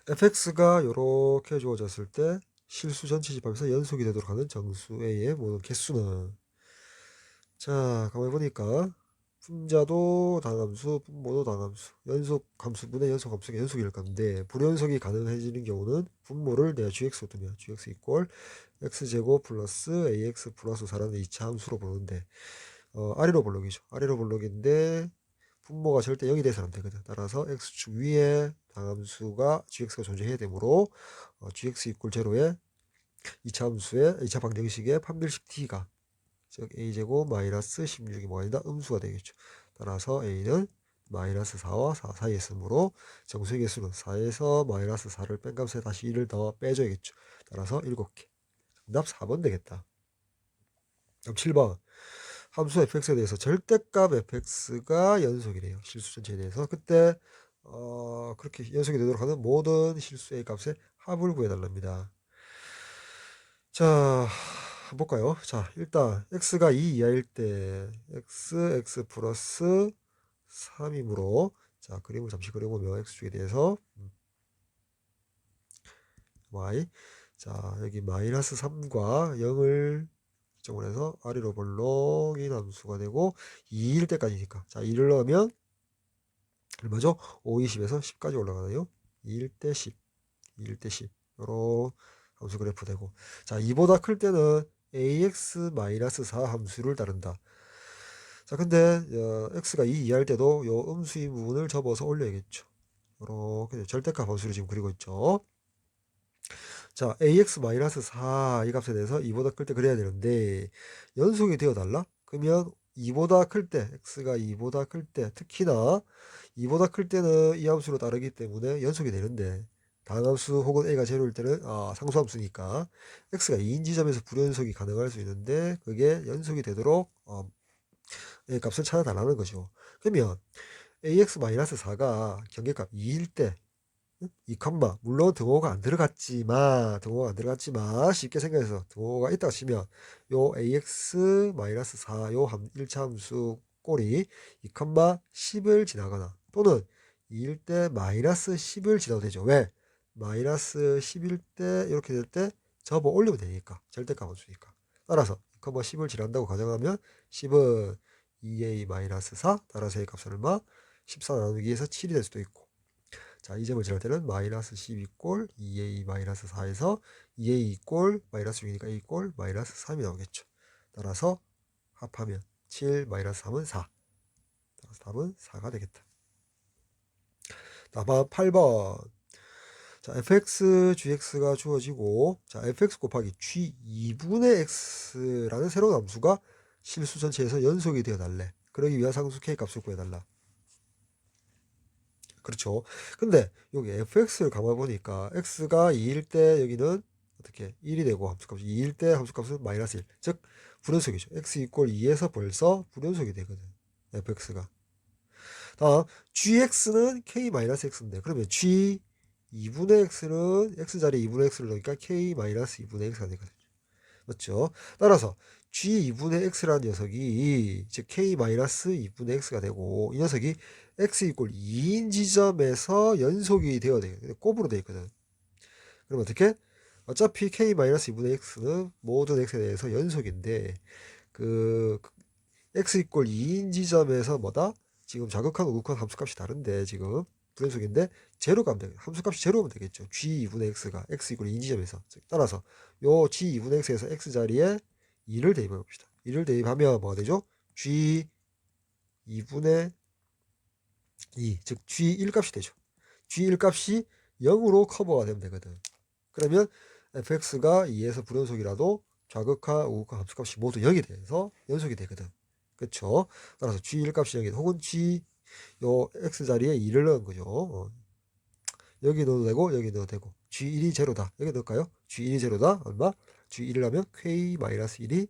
fx가 이렇게 주어졌을 때 실수 전체 집합에서 연속이 되도록 하는 정수 a의 모든 개수는 자, 가만히 보니까 분자도 당함수, 분모도 당함수, 연속 함수분의 연속 함수가 연속일 건데 불연속이 가능해지는 경우는 분모를 내가 gx로 두면 gx 이꼴 x제곱 플러스 ax 플러스 4라는 2차 함수로 보는데 아래로 볼록이죠. 아래로 볼록인데 분모가 절대 0이 돼서는 안 되거든. 따라서 x축 위에 당함수가 gx가 존재해야 되므로 gx 이꼴 제로에 2차 함수의 2차 방정식의 판별식 t가 즉 a제곱 마이너스 16이 뭐가 아니다? 음수가 되겠죠. 따라서 a는 마이너스 4와 4 사이에 있으므로 정수의 개수는 4에서 마이너스 4를 뺀 값에 다시 1을 더 빼줘야겠죠. 따라서 7개. 정답 4번 되겠다. 그럼 7번. 함수 fx에 대해서 절대값 fx가 연속이래요. 실수 전체에 대해서. 그때 그렇게 연속이 되도록 하는 모든 실수 a 값의 합을 구해달랍니다. 자, 한번 볼까요? 자, 일단 x가 2 이하일 때 x 플러스 3이므로 자, 그림을 잠시 그려보면 x축에 대해서 y 자, 여기 마이너스 3과 0을 기점으로 해서 아래로 볼록인 함수가 되고 2일 때까지니까 자, 2를 넣으면 얼마죠? 5, 20에서 10까지 올라가나요? 2일 때 10, 2일 때 10 요런 함수 그래프 되고 자, 2보다 클 때는 ax-4 함수를 따른다. 자, 근데 x가 2 이하일 때도 요 음수인 부분을 접어서 올려야겠죠. 이렇게 절대값 함수를 지금 그리고 있죠. 자, ax-4 이 값에 대해서 2보다 클 때 그래야 되는데 연속이 되어달라? 그러면 2보다 클 때, x가 2보다 클 때, 특히나 2보다 클 때는 이 함수로 따르기 때문에 연속이 되는데 다항함수 혹은 a가 제로일 때는 상수함수니까 x가 2인 지점에서 불연속이 가능할 수 있는데 그게 연속이 되도록 a 값을 찾아달라는 거죠. 그러면 ax-4가 경계값 2일 때 2, 물론 등호가 안 들어갔지만 쉽게 생각해서 등호가 있다고 치면 요 ax-4 요 1차 함수 꼴이 2, 10을 지나거나 또는 2일 때 마이너스 10을 지나도 되죠. 왜? 마이너스 10일 때 이렇게 될 때 접어 올리면 되니까 절대값 함수니까. 따라서 2, 10을 지난다고 가정하면 10은 2a-4 따라서 a 값은 얼마? 14 나누기 해서 7이 될 수도 있고, 자, 이 점을 지날 때는 마이너스 12 꼴 2a-4에서 2a 꼴 마이너스 6이니까 a 꼴 마이너스 3이 나오겠죠. 따라서 합하면 7 마이너스 3은 4. 따라서 답은 4가 되겠다. 다음 8번. 자, fx, gx가 주어지고, 자, fx 곱하기 g 2분의 x라는 새로운 함수가 실수 전체에서 연속이 되어 달래. 그러기 위한 상수 k 값을 구해달라. 그렇죠. 근데 여기 fx를 가만 보니까 x가 2일 때 여기는 어떻게 1이 되고 함수값이 2일 때 함수값은 마이너스 1. 즉 불연속이죠. x 이꼴 2에서 벌써 불연속이 되거든. fx가. 다음 gx는 k-x인데 그러면 g 2분의 x는 x자리에 2분의 x를 넣으니까 k-2분의 x가 되거든요. 맞죠? 따라서 g2분의 x라는 녀석이 즉 k-2분의 x가 되고 이 녀석이 x 이꼴 2인 지점에서 연속이 되어야 돼요. 곱으로 되어 있거든. 그럼 어떻게? 어차피 k-2분의 x는 모든 x에 대해서 연속인데 그 x 이꼴 2인 지점에서 뭐다? 지금 자극한 우극한 함수값이 다른데 지금 불연속인데 제로가 하면 되겠죠. 함수값이 제로면 되겠죠. g2분의 x가 x 이꼴 2인 지점에서. 따라서 요 g2분의 x에서 x자리에 2를 대입해 봅시다. 2를 대입하면 뭐가 되죠? g2분의 2, 즉 g1 값이 되죠. g1 값이 0으로 커버가 되면 되거든. 그러면 fx가 2에서 불연속이라도 좌극화, 우극화 함수값이 모두 0이 돼서 연속이 되거든. 그쵸? 따라서 g1 값이 0이 혹은 요 x자리에 2를 넣은 거죠. 여기 넣어도 되고 여기 넣어도 되고 g1이 제로다. 여기 넣을까요? g1이 제로다. 얼마? g1을 하면 k-1이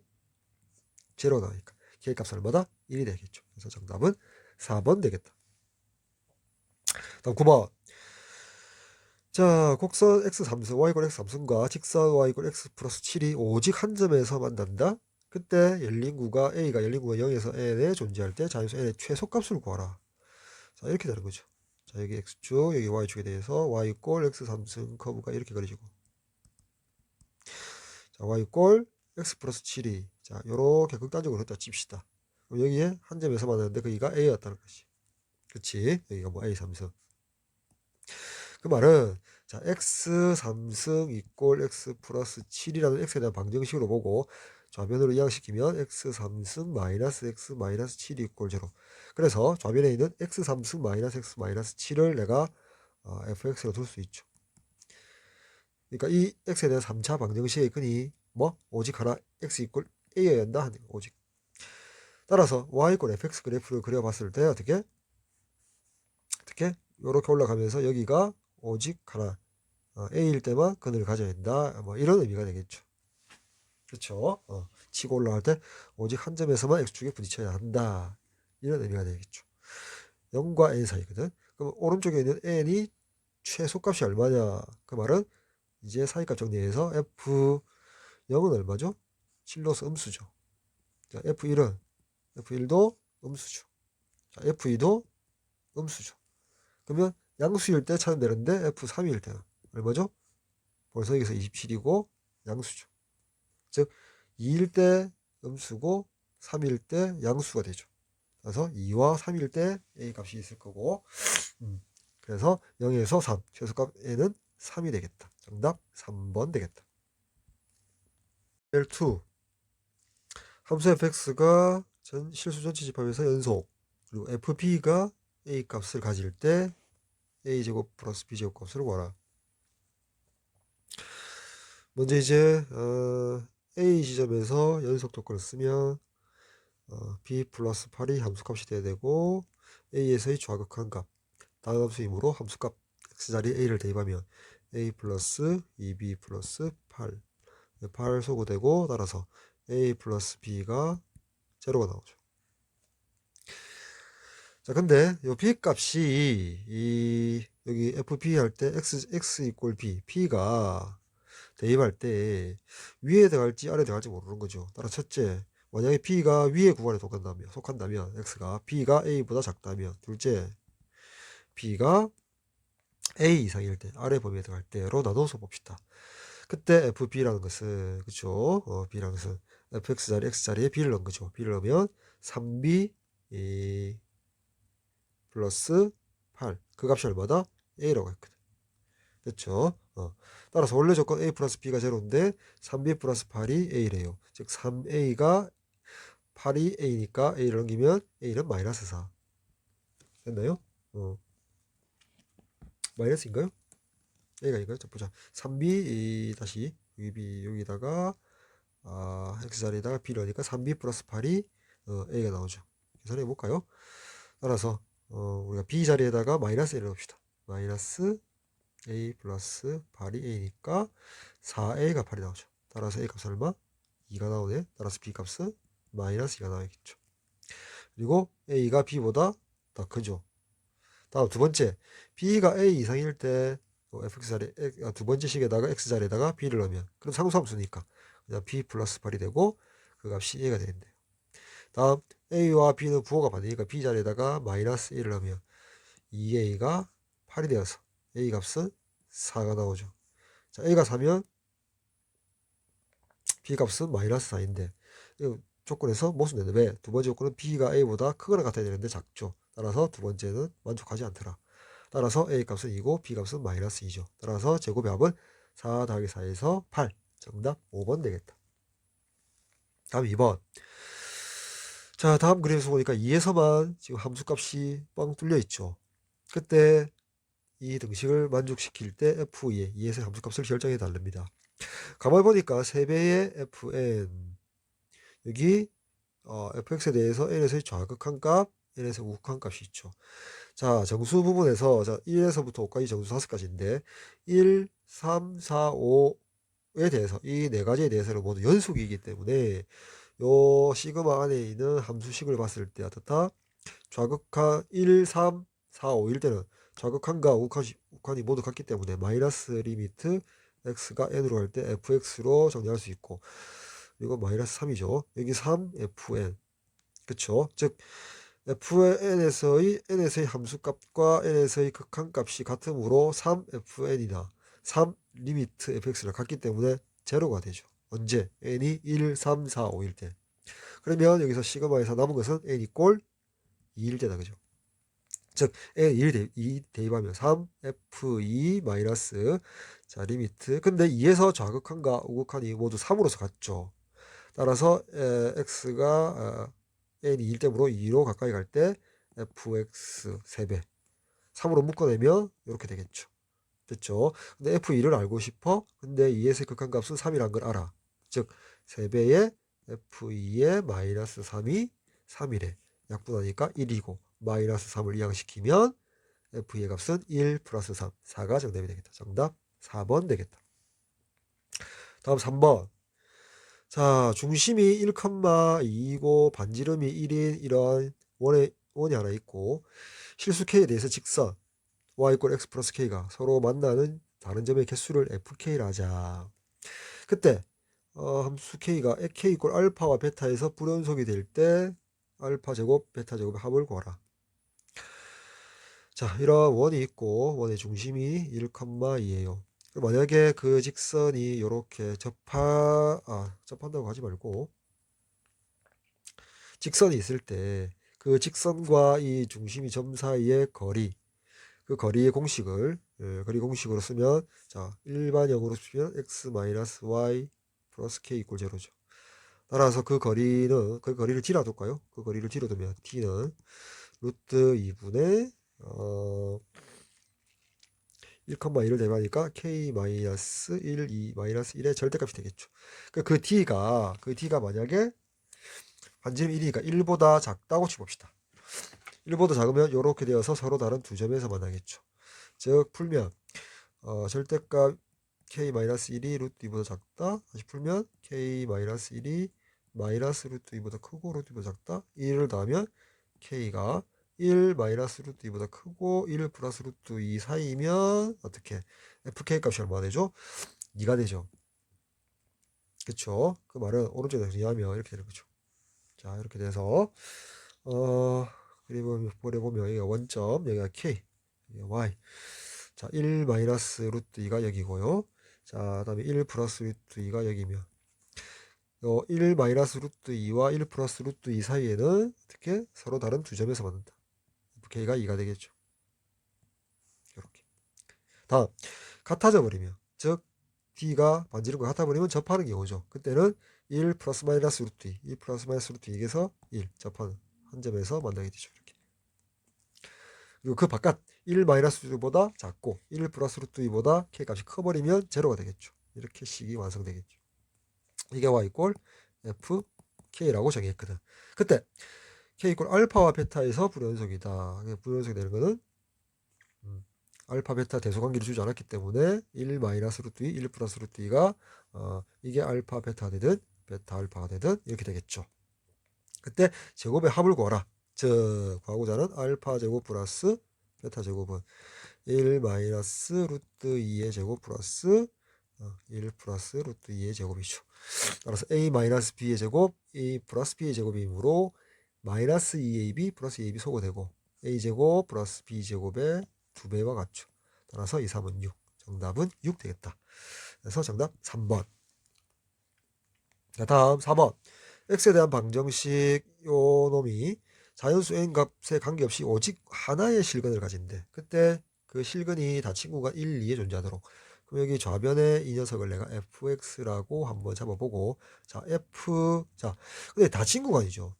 제로다. 그러니까 k값은 얼마다? 1이 되겠죠. 그래서 정답은 4번 되겠다. 다음 9번. 자, 곡선 x3승, y x3승과 직선 y x 플러스 7이 오직 한 점에서 만난다. 그때 열린 구가 a가 0에서 n에 존재할 때 자연수 n의 최소값을 구하라. 자, 이렇게 되는 거죠. 자, 여기 x축, 여기 y축에 대해서 y x3승 커브가 이렇게 그려지고, 자, y x 플러스 7이, 자, 요렇게 극단적으로 갖다 칩시다. 그럼 여기에 한 점에서 만났는데 거기가 a였다는 것이. 그치? 여기가 뭐 a3승. 그 말은 자 x3승 이꼴 x 플러스 7이라는 x에 대한 방정식으로 보고 좌변으로 이항시키면 x3승 마이너스 x 마이너스 7이 이꼴 0. 그래서 좌변에 있는 x3승 마이너스 x 마이너스 7을 내가 fx로 둘 수 있죠. 그러니까 이 x에 대한 3차 방정식의 근이 뭐? 오직 하나 x 이꼴 a여야 한다 하는 거, 오직. 따라서 y 이꼴 fx 그래프를 그려봤을 때 어떻게 이렇게 올라가면서 여기가 오직 하나 A일 때만 근을 가져야 된다. 뭐 이런 의미가 되겠죠. 그렇죠? 치고 올라갈 때 오직 한 점에서만 X축에 부딪혀야 한다. 이런 의미가 되겠죠. 0과 N 사이거든. 그럼 오른쪽에 있는 N이 최소값이 얼마냐? 그 말은 이제 사이값 정리해서 F0은 얼마죠? 7로서 음수죠. 자, F1도 음수죠. 자, F2도 음수죠. 그러면 양수일 때 찾으면 되는데 F3일 때는 얼마죠? 벌써 여기서 27이고 양수죠. 즉 2일 때 음수고 3일 때 양수가 되죠. 그래서 2와 3일 때 A 값이 있을 거고 그래서 0에서 3 최소값 N은 3이 되겠다. 정답 3번 되겠다. L2 함수 fx가 실수 전체 집합에서 연속 그리고 fp가 A 값을 가질 때 a제곱 플러스 b제곱 값을 구하라. 먼저 이제 A 지점에서 연속 조건을 쓰면 b 플러스 8이 함수값이 돼야 되고 a에서의 좌극한 값 다음 함수이므로 함수값 x자리에 a를 대입하면 a 플러스 2b 플러스 8 소거되고 따라서 a 플러스 b가 제로가 나오죠. 자, 근데 요 b 값이 여기 fp 할 때 x 이꼴 b, p가 대입할 때 위에 들어갈지 아래에 들어갈지 모르는 거죠. 따라 첫째, 만약에 b가 위에 구간에 속한다면 x가 b가 a보다 작다면, 둘째, b가 a 이상일 때, 아래 범위에 들어갈 때로 나눠서 봅시다. 그때 fb라는 것은, 그쵸? b라는 것은 fx자리 x자리에 b를 넣은 거죠. b를 넣으면 3b 플러스 8. 그 값이 얼마다? a라고 했거든. 됐죠? 따라서 원래 조건 a 플러스 b가 제로인데 3b 플러스 8이 a래요. 즉 3a가 8이 a니까 a를 넘기면 a는 마이너스 4. 됐나요? 마이너스인가요? a가 이거요? 자, 보자. 3b 다시 여기다가 x자리에다가 b를 넣으니까 3b 플러스 8이 a가 나오죠. 계산해 볼까요? 따라서 우리가 b자리에다가 마이너스 a를 넣읍시다. 마이너스 a 플러스 8이 a니까 4a가 8이 나오죠. 따라서 a 값은 얼마? 2가 나오네. 따라서 b 값은 마이너스 2가 나와야겠죠. 그리고 a가 b보다 더 크죠. 다음 두 번째, b가 a 이상일 때 fx자리 두 번째 식에다가 x자리에다가 b를 넣으면 그럼 상수함수니까 그냥 b 플러스 8이 되고 그 값이 a가 되는데요. 다음 a와 b는 부호가 받으니까 b자리에다가 마이너스 1을 넣으면 2a가 8이 되어서 a 값은 4가 나오죠. 자, a가 4면 b 값은 마이너스 4인데 이 조건에서 모순되는 왜? 두 번째 조건은 b가 a보다 크거나 같아야 되는데 작죠. 따라서 두 번째는 만족하지 않더라. 따라서 a 값은 2고 b 값은 마이너스 2죠. 따라서 제곱의 합은 4 더하기 4에서 8. 정답 5번 되겠다. 다음 2번. 자, 다음 그림에서 보니까 2에서만 지금 함수값이 뻥 뚫려 있죠. 그때 이 등식을 만족시킬 때 f2의 2에서 함수값을 결정해 달랍니다. 가만히 보니까 3배의 fn 여기 fx에 대해서 n에서의 좌극한 값, n에서 우극한 값이 있죠. 자, 정수 부분에서 자 1에서부터 5까지 정수 5가지인데 1, 3, 4, 5에 대해서 이 네 가지에 대해서는 모두 연속이기 때문에 요 시그마 안에 있는 함수식을 봤을 때 어떻다? 좌극한 1, 3, 4, 5일 때는 좌극한과 우극한이 모두 같기 때문에 마이너스 리미트 x가 n으로 할 때 fx로 정리할 수 있고 이거 마이너스 3이죠. 여기 3 fn 그쵸? 즉 fn에서의 n에서의 함수값과 n에서의 극한값이 같으므로 3fn이나 3 리미트 fx를 같기 때문에 제로가 되죠. 언제? n이 1, 3, 4, 5일 때. 그러면 여기서 시그마에서 남은 것은 n이 꼴 2일 때다. 그죠? 즉 n 2 대입하면 3f2 마이너스 자 리미트 근데 2에서 좌극한과 우극한이 모두 3으로서 같죠. 따라서 x가 n이 1 때문에 2로 가까이 갈 때 fx 3배 3으로 묶어내면 이렇게 되겠죠. 됐죠? 근데 f2를 알고 싶어? 근데 2에서의 극한값은 3이란 걸 알아. 즉 3배의 f2의 마이너스 3이 3이래. 약분하니까 1이고 마이너스 3을 이항시키면 f의 값은 1 플러스 3 4가 정답이 되겠다. 정답 4번 되겠다. 다음 3번. 자, 중심이 1,2이고 반지름이 1인 이런 원이 하나 있고 실수 k에 대해서 직선 y = x 플러스 k가 서로 만나는 다른 점의 개수를 fk라 하자. 그때 함수 k가 k = 알파와 베타에서 불연속이 될 때 알파 제곱 베타 제곱의 합을 구하라. 자, 이런 원이 있고 원의 중심이 1,2예요. 만약에 그 직선이 이렇게 접한다고 하지 말고 직선이 있을 때 그 직선과 이 중심이 점 사이의 거리, 그 거리의 공식을 거리 공식으로 쓰면 자 일반형으로 쓰면 x-y 플러스 k = 제로죠. 따라서 그 거리를 뒤로 둘까요? 그 거리를 뒤로 두면 t는 루트 2분의 1,1을 대입하니까 k-1, 2, -1의 절대값이 되겠죠. 그 t가 만약에 반지름 1이니까 1보다 작다고 쳐봅시다. 1보다 작으면 이렇게 되어서 서로 다른 두 점에서 만나겠죠. 즉 풀면 절대값 k-1이 루트 2보다 작다. 다시 풀면 k-1이 마이너스 루트 2보다 크고 루트 2보다 작다. 1을 더하면 k가 1 마이너스 루트 2보다 크고 1 플러스 루트 2 사이면 어떻게 fk 값이 얼마가 되죠? 2가 되죠. 그쵸? 그 말은 오른쪽에 정리하면 이렇게 되는 거죠. 자, 이렇게 돼서 그리고 보면 여기가 원점, 여기가 k, 여기가 y. 자, 1 마이너스 루트 2가 여기고요. 자, 다음에 1 플러스 루트 2가 여기면 1 마이너스 루트 2와 1 플러스 루트 2 사이에는 어떻게 서로 다른 두 점에서 만든다. fk가 2가 되겠죠. 이렇게. 다음, 같아져 버리면, 즉 d가 반지름과 같아 버리면 접하는 경우죠. 그때는 1 플러스 마이너스 루트 2, 1 플러스 마이너스 루트 2에서 1 접하는 한 점에서 만나게 되죠. 이렇게. 그리고 그 바깥 1 마이너스 루트보다 작고 1 플러스 루트 2보다 k 값이 커버리면 제로가 되겠죠. 이렇게 식이 완성되겠죠. 이게 y 이꼴 fk라고 정의했거든. 그때 k 이꼴 알파와 베타에서 불연속이다. 불연속이 되는 거는 알파 베타 대소관계를 주지 않았기 때문에 1 마이너스 루트 2, 1 플러스 루트 2가 이게 알파 베타가 되든 베타 알파가 되든 이렇게 되겠죠. 그때 제곱의 합을 구하라. 즉 구하고자 하는 알파 제곱 플러스 베타 제곱은 1 마이너스 루트 2의 제곱 플러스 1 플러스 루트 2의 제곱이죠. 따라서 a 마이너스 b의 제곱 a 플러스 b의 제곱이므로 마이너스 2ab 플러스 2ab 소거되고 a 제곱 플러스 b 제곱의 2배와 같죠. 따라서 2, 3은 6. 정답은 6 되겠다. 그래서 정답 3번. 자, 다음 4번. x에 대한 방정식 요 놈이 자연수 n 값에 관계없이 오직 하나의 실근을 가진대. 그때 그 실근이 다 친구가 1, 2에 존재하도록. 그럼 여기 좌변에 이 녀석을 내가 fx라고 한번 잡아보고, 자, 자, 근데 다 친구간이죠.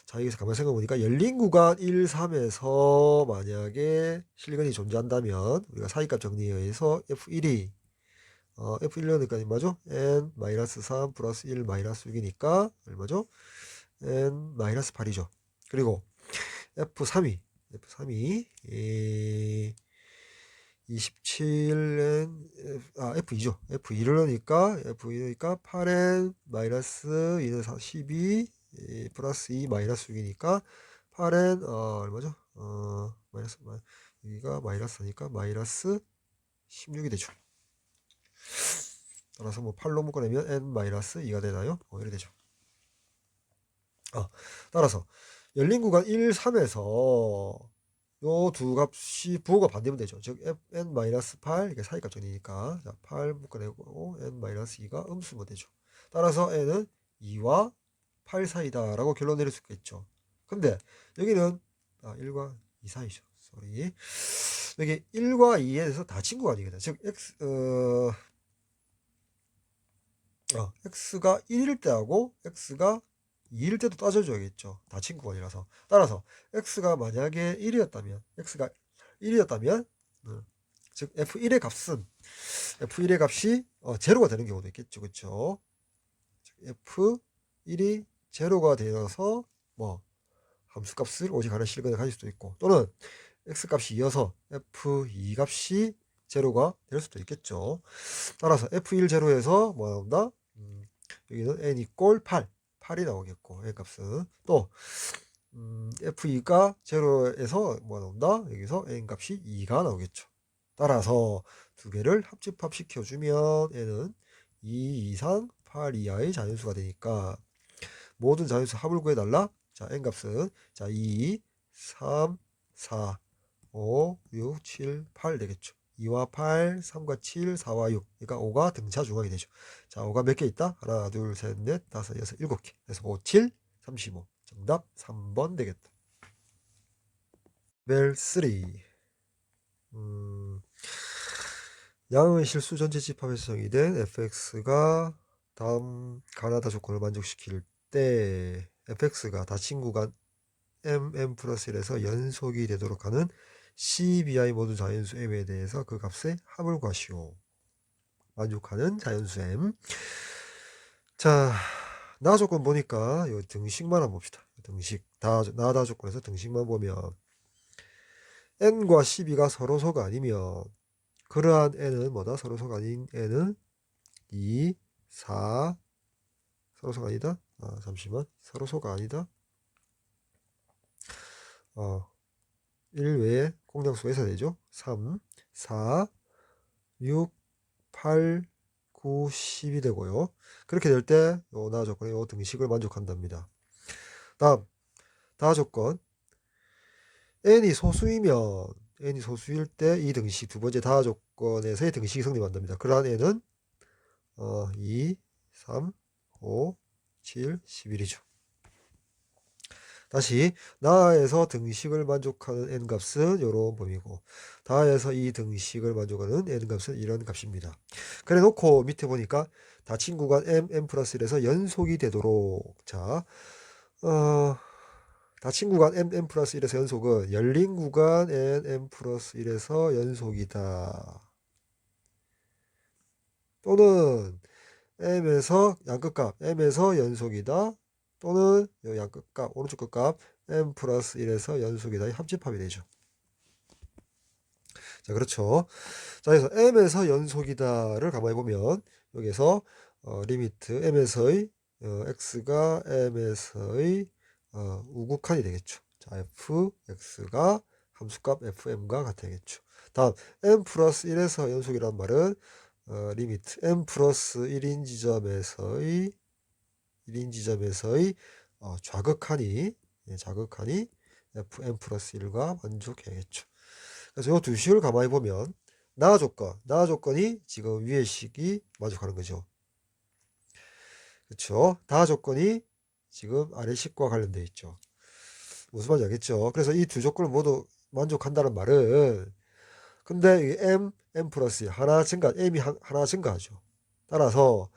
자, 여기서 가만히 생각해보니까 열린 구간 1, 3에서 만약에 실근이 존재한다면 우리가 사이값 정리에 의해서 f1이 f1이니까 얼마죠? n-3 플러스 1 마이너스 6이니까 얼마죠? n-8이죠. 그리고 f3이 27n f2죠. f2를 넣으니까 8n 마이너스 2는 12 플러스 2 마이너스 6이니까 8n 얼마죠? 마이너스 여기가 마이너스니까 마이너스 16이 되죠. 따라서 뭐 8로 묶어내면 n-2가 되나요? 이렇게 되죠. 따라서 열린 구간 1, 3에서 요 두 값이 부호가 반대면 되죠. 즉 n-8 이게 사이값 정리니까 자, 8 묶어내고 n-2가 음수면 되죠. 따라서 n은 2와 8 사이다 라고 결론 내릴 수 있겠죠. 근데 여기는 1과 2 사이죠. 쏘리. 여기 1과 2에 대해서 다 친구가 아니거든. 즉 x가 1일 때하고 x가 2일 때도 따져줘야겠죠. 다 친구가 아니라서. 따라서 x가 만약에 1이었다면 즉 f1의 값이 제로가 되는 경우도 있겠죠. 그렇죠? f1이 제로가 되어서 뭐 함수값을 오직 하나 실근을 가질 수도 있고, 또는 x값이 이어서 f2 값이 제로가 될 수도 있겠죠. 따라서 f1 제로에서 뭐 나온다? 여기는 n 이꼴 8이 나오겠고, a 값은 또 f2가 제로에서 뭐 나온다? 여기서 n 값이 2가 나오겠죠. 따라서 두 개를 합집합 시켜주면 n은 2 이상 8 이하의 자연수가 되니까 모든 자연수 합을 구해달라. 자, n 값은 자 2, 3, 4, 5, 6, 7, 8 되겠죠. 2와 8, 3과 7, 4와 6. 그러니까 5가 등차 중앙이 되죠. 자, 5가 몇 개 있다? 하나, 둘, 셋, 넷, 다섯, 여섯, 7개. 그래서 5, 7, 35. 정답 3번 되겠다. 벨 3. 양의 실수 전체 집합에서 정의된 fx가 다음 가나다 조건을 만족시킬 때 fx가 닫힌 구간 m 플러스 1에서 연속이 되도록 하는 cbi 모든 자연수 m에 대해서 그 값의 합을 구하시오. 만족하는 자연수 m. 자, 나 조건 보니까 요 등식만 한번 봅시다. 등식 나다 조건에서 등식만 보면 n과 12가 서로소가 아니면 그러한 n은 뭐다? 서로소가 아닌 n은 2, 4 서로소가 아니다? 잠시만. 서로소가 아니다? 1 외에 공량수가 있어야 되죠. 3, 4, 6, 8, 9, 10이 되고요. 그렇게 될 때 요 나 조건의 요 등식을 만족한답니다. 다음 다 조건 n이 소수일 때 이 등식 두 번째 다 조건에서의 등식이 성립한답니다. 그러한 n은 2, 3, 5, 7, 11이죠. 다시 나에서 등식을 만족하는 n값은 이런 범위고 다에서 이 등식을 만족하는 n값은 이런 값입니다. 그래 놓고 밑에 보니까 닫힌 구간 m 플러스 1에서 연속이 되도록 닫힌 구간 m 플러스 1에서 연속은 열린 구간 m 플러스 1에서 연속이다. 또는 m에서 양끝값 m에서 연속이다. 또는 요 양끝값 오른쪽 끝값 m 플러스 1에서 연속이다. 합집합이 되죠. 자, 그렇죠. 자, 그래서 m에서 연속이다를 가만히 보면 여기서 리미트 m에서의 x가 m에서의 우극한이 되겠죠. 자, fx가 함수값 fm과 같아야겠죠. 다음 m 플러스 1에서 연속이란 말은 리미트 m 플러스 1인 지점에서의 좌극한이 fm 플러스 1과 만족해야겠죠. 그래서 이 두 식을 가만히 보면 나 조건이 지금 위의 식이 만족하는 거죠. 그렇죠. 다 조건이 지금 아래 식과 관련되어 있죠. 무슨 말인지 알겠죠. 그래서 이 두 조건을 모두 만족한다는 말은 근데 이 m 플러스 하나 증가 m이 하나 증가하죠. 따라서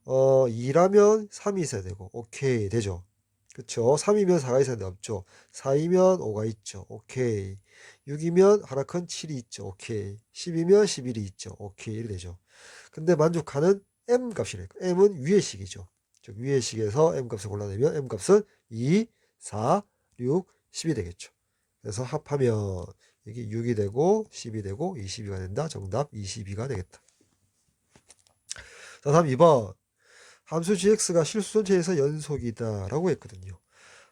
2라면 3이 있어야 되고 오케이 되죠. 그쵸. 3이면 4가 있어야 되는데 없죠. 4이면 5가 있죠. 오케이. 6이면 하나 큰 7이 있죠. 오케이. 10이면 11이 있죠. 오케이. 이렇게 되죠. 근데 만족하는 m 값이랄까. m은 위의 식이죠. 즉 위의 식에서 m 값을 골라내면 m 값은 2, 4, 6, 10이 되겠죠. 그래서 합하면 여기 6이 되고 10이 되고 22가 된다. 정답 22가 되겠다. 자, 다음 2번. 함수 gx가 실수 전체에서 연속이다 라고 했거든요.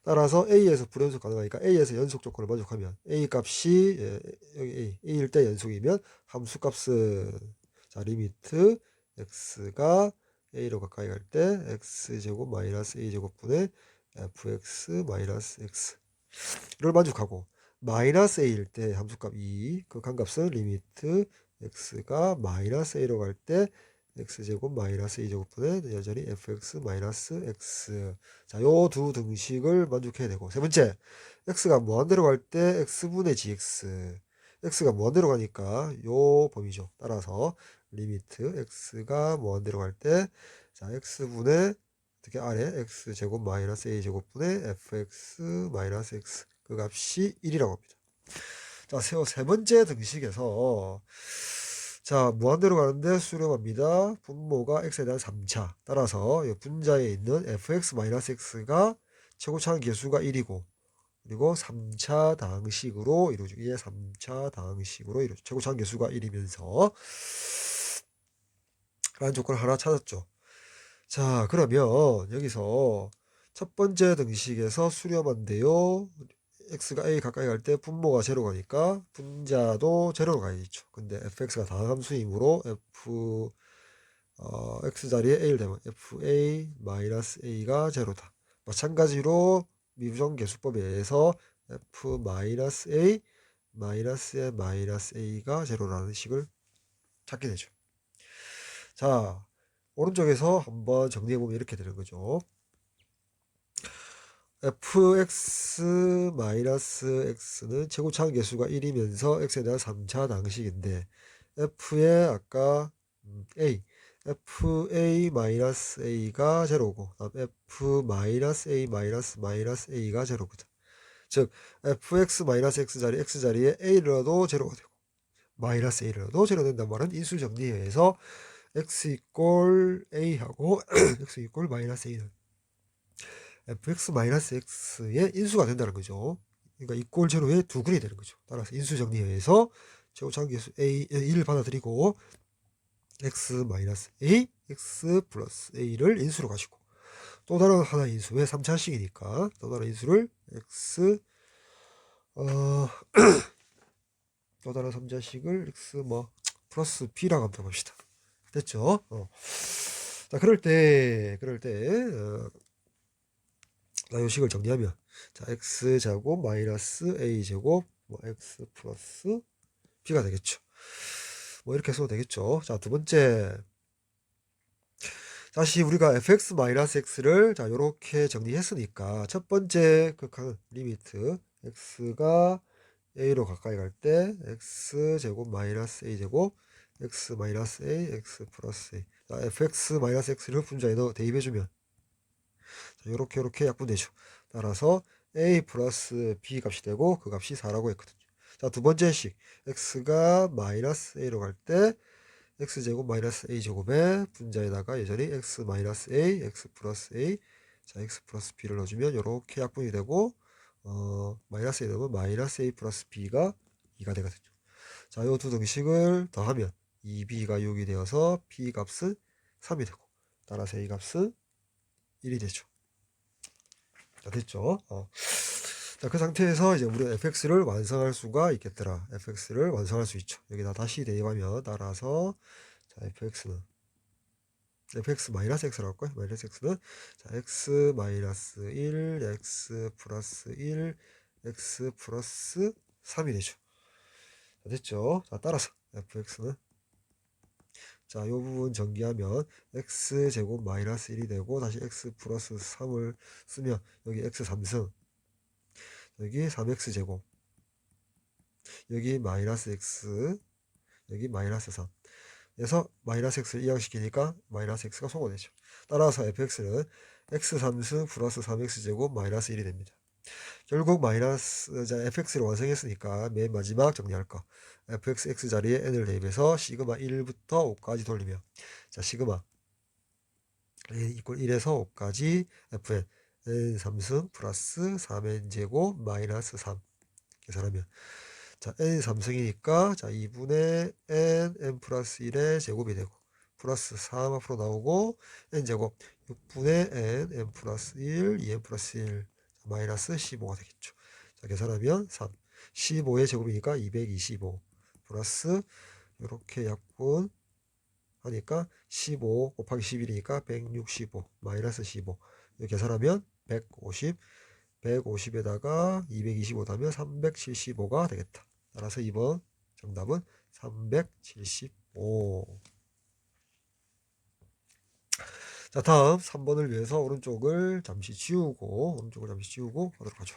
따라서 a에서 불연속 가능하니까 a에서 연속 조건을 만족하면 a 값이 여기 a일 때 연속이면 함수 값은 자 리미트 x가 a로 가까이 갈 때 x제곱 마이너스 a제곱분의 fx 마이너스 x를 만족하고 마이너스 a일 때 함수값 2 그 값은 리미트 x가 마이너스 a로 갈 때 x제곱 마이너스 a제곱분의 여전히 fx 마이너스 x. 자, 요 두 등식을 만족해야 되고 세 번째 x가 무한대로 갈 때 x분의 gx. x가 무한대로 가니까 요 범위죠. 따라서 리미트 x가 무한대로 갈 때 자 x분의 어떻게 아래 x제곱 마이너스 a제곱분의 fx 마이너스 x 그 값이 1이라고 합니다. 자, 세 번째 등식에서 자, 무한대로 가는데 수렴합니다. 분모가 x에 대한 3차. 따라서 분자에 있는 fx-x가 최고차항 계수가 1이고 그리고 3차 다항식으로 이루어지고 이게 3차 다항식으로 이루어지고 최고차항 계수가 1이면서 라는 조건을 하나 찾았죠. 자, 그러면 여기서 첫 번째 등식에서 수렴한데요. x가 a 가까이 갈 때 분모가 제로 가니까 분자도 제로로 가야겠죠. 근데 fx가 다함수이므로 x 자리에 a를 대면 fa-a가 제로다. 마찬가지로 미부정계수법에 의해서 f-a 마이너스의 마이너스 a가 제로라는 식을 찾게 되죠. 자, 오른쪽에서 한번 정리해보면 이렇게 되는 거죠. fx-x는 최고차항 계수가 1이면서 x에 대한 3차 당식인데 f의 아까 a fa-a가 제로고 f-a-a가 제로거든. 즉 fx-x 자리 x 자리에 a를 넣어도 제로가 되고 마이너스 a를 넣어도 제로 된단 말은 인수 정리에 의해서 x 이꼴 a하고 x 이꼴 마이너스 a는 fx-x의 인수가 된다는 거죠. 그러니까 이꼴 제로의 두 근이 되는 거죠. 따라서 인수 정리에 의해서 최고차항계수 a를 받아들이고 x-a, x 플러스 a를 인수로 가시고 또 다른 하나의 인수 왜 3차식이니까 또 다른 인수를 x 또 다른 3자식을 x 플러스 b라고 한번 봅시다. 됐죠? 자, 자, 요식을 정리하면, 자, x제곱 마이너스 a제곱, x 플러스 b가 되겠죠. 이렇게 써도 되겠죠. 자, 두 번째. 다시 우리가 fx 마이너스 x를, 자, 요렇게 정리했으니까, 첫 번째 극한은 리미트, x가 a로 가까이 갈 때, x제곱 마이너스 a제곱, x 마이너스 a, x 플러스 a. 자, fx 마이너스 x를 분자에 넣어 대입해주면, 자, 요렇게 약분되죠. 따라서 a 플러스 b 값이 되고 그 값이 4라고 했거든요. 자, 두 번째 식 x가 마이너스 a로 갈 때 x제곱 마이너스 a제곱에 분자에다가 여전히 x 마이너스 a, x 플러스 a, 자, x 플러스 b를 넣어주면 요렇게 약분이 되고 마이너스 a 넣으면 마이너스 a 플러스 b가 2가 되거든요. 자, 요 두 등식을 더하면 2b가 6이 되어서 b 값은 3이 되고 따라서 a 값은 1이 되죠. 자, 됐죠? 자, 그 상태에서 이제 우리 fx를 완성할 수가 있겠더라. fx를 완성할 수 있죠. 여기다 다시 대입하면 따라서 자, fx 마이너스 x라고 할까요? 마이너스 x는 자, x 마이너스 1, x 플러스 1, x 플러스 3이 되죠. 자, 됐죠? 자, 따라서 fx는 자, 요 부분 전개하면 x제곱 마이너스 1이 되고 다시 x 플러스 3을 쓰면 여기 x 3승 여기 3x제곱 여기 마이너스 x 여기 마이너스 3 그래서 마이너스 x를 이항시키니까 마이너스 x가 소거되죠. 따라서 fx는 x 3승 플러스 3x제곱 마이너스 1이 됩니다. 결국 마이너스 자 fx를 완성했으니까 맨 마지막 정리할 거 fx x 자리에 n을 대입해서 시그마 1부터 5까지 돌리면 자 시그마 n 이퀄 1에서 5까지 fn n 3승 플러스 3n제곱 마이너스 3 계산하면 자 n 3승이니까 자 2분의 n 플러스 1의 제곱이 되고 플러스 3 앞으로 나오고 n제곱 6분의 n 플러스 1 2n 플러스 1 마이너스 15가 되겠죠. 자 계산하면 3 15의 제곱이니까 225 플러스 이렇게 약분 하니까 15 곱하기 11이니까 165 마이너스 15 이렇게 계산하면 150 150에다가 225 더하면 375가 되겠다. 따라서 2번 정답은 375. 자, 다음 3번을 위해서 오른쪽을 잠시 지우고 하도록 하죠.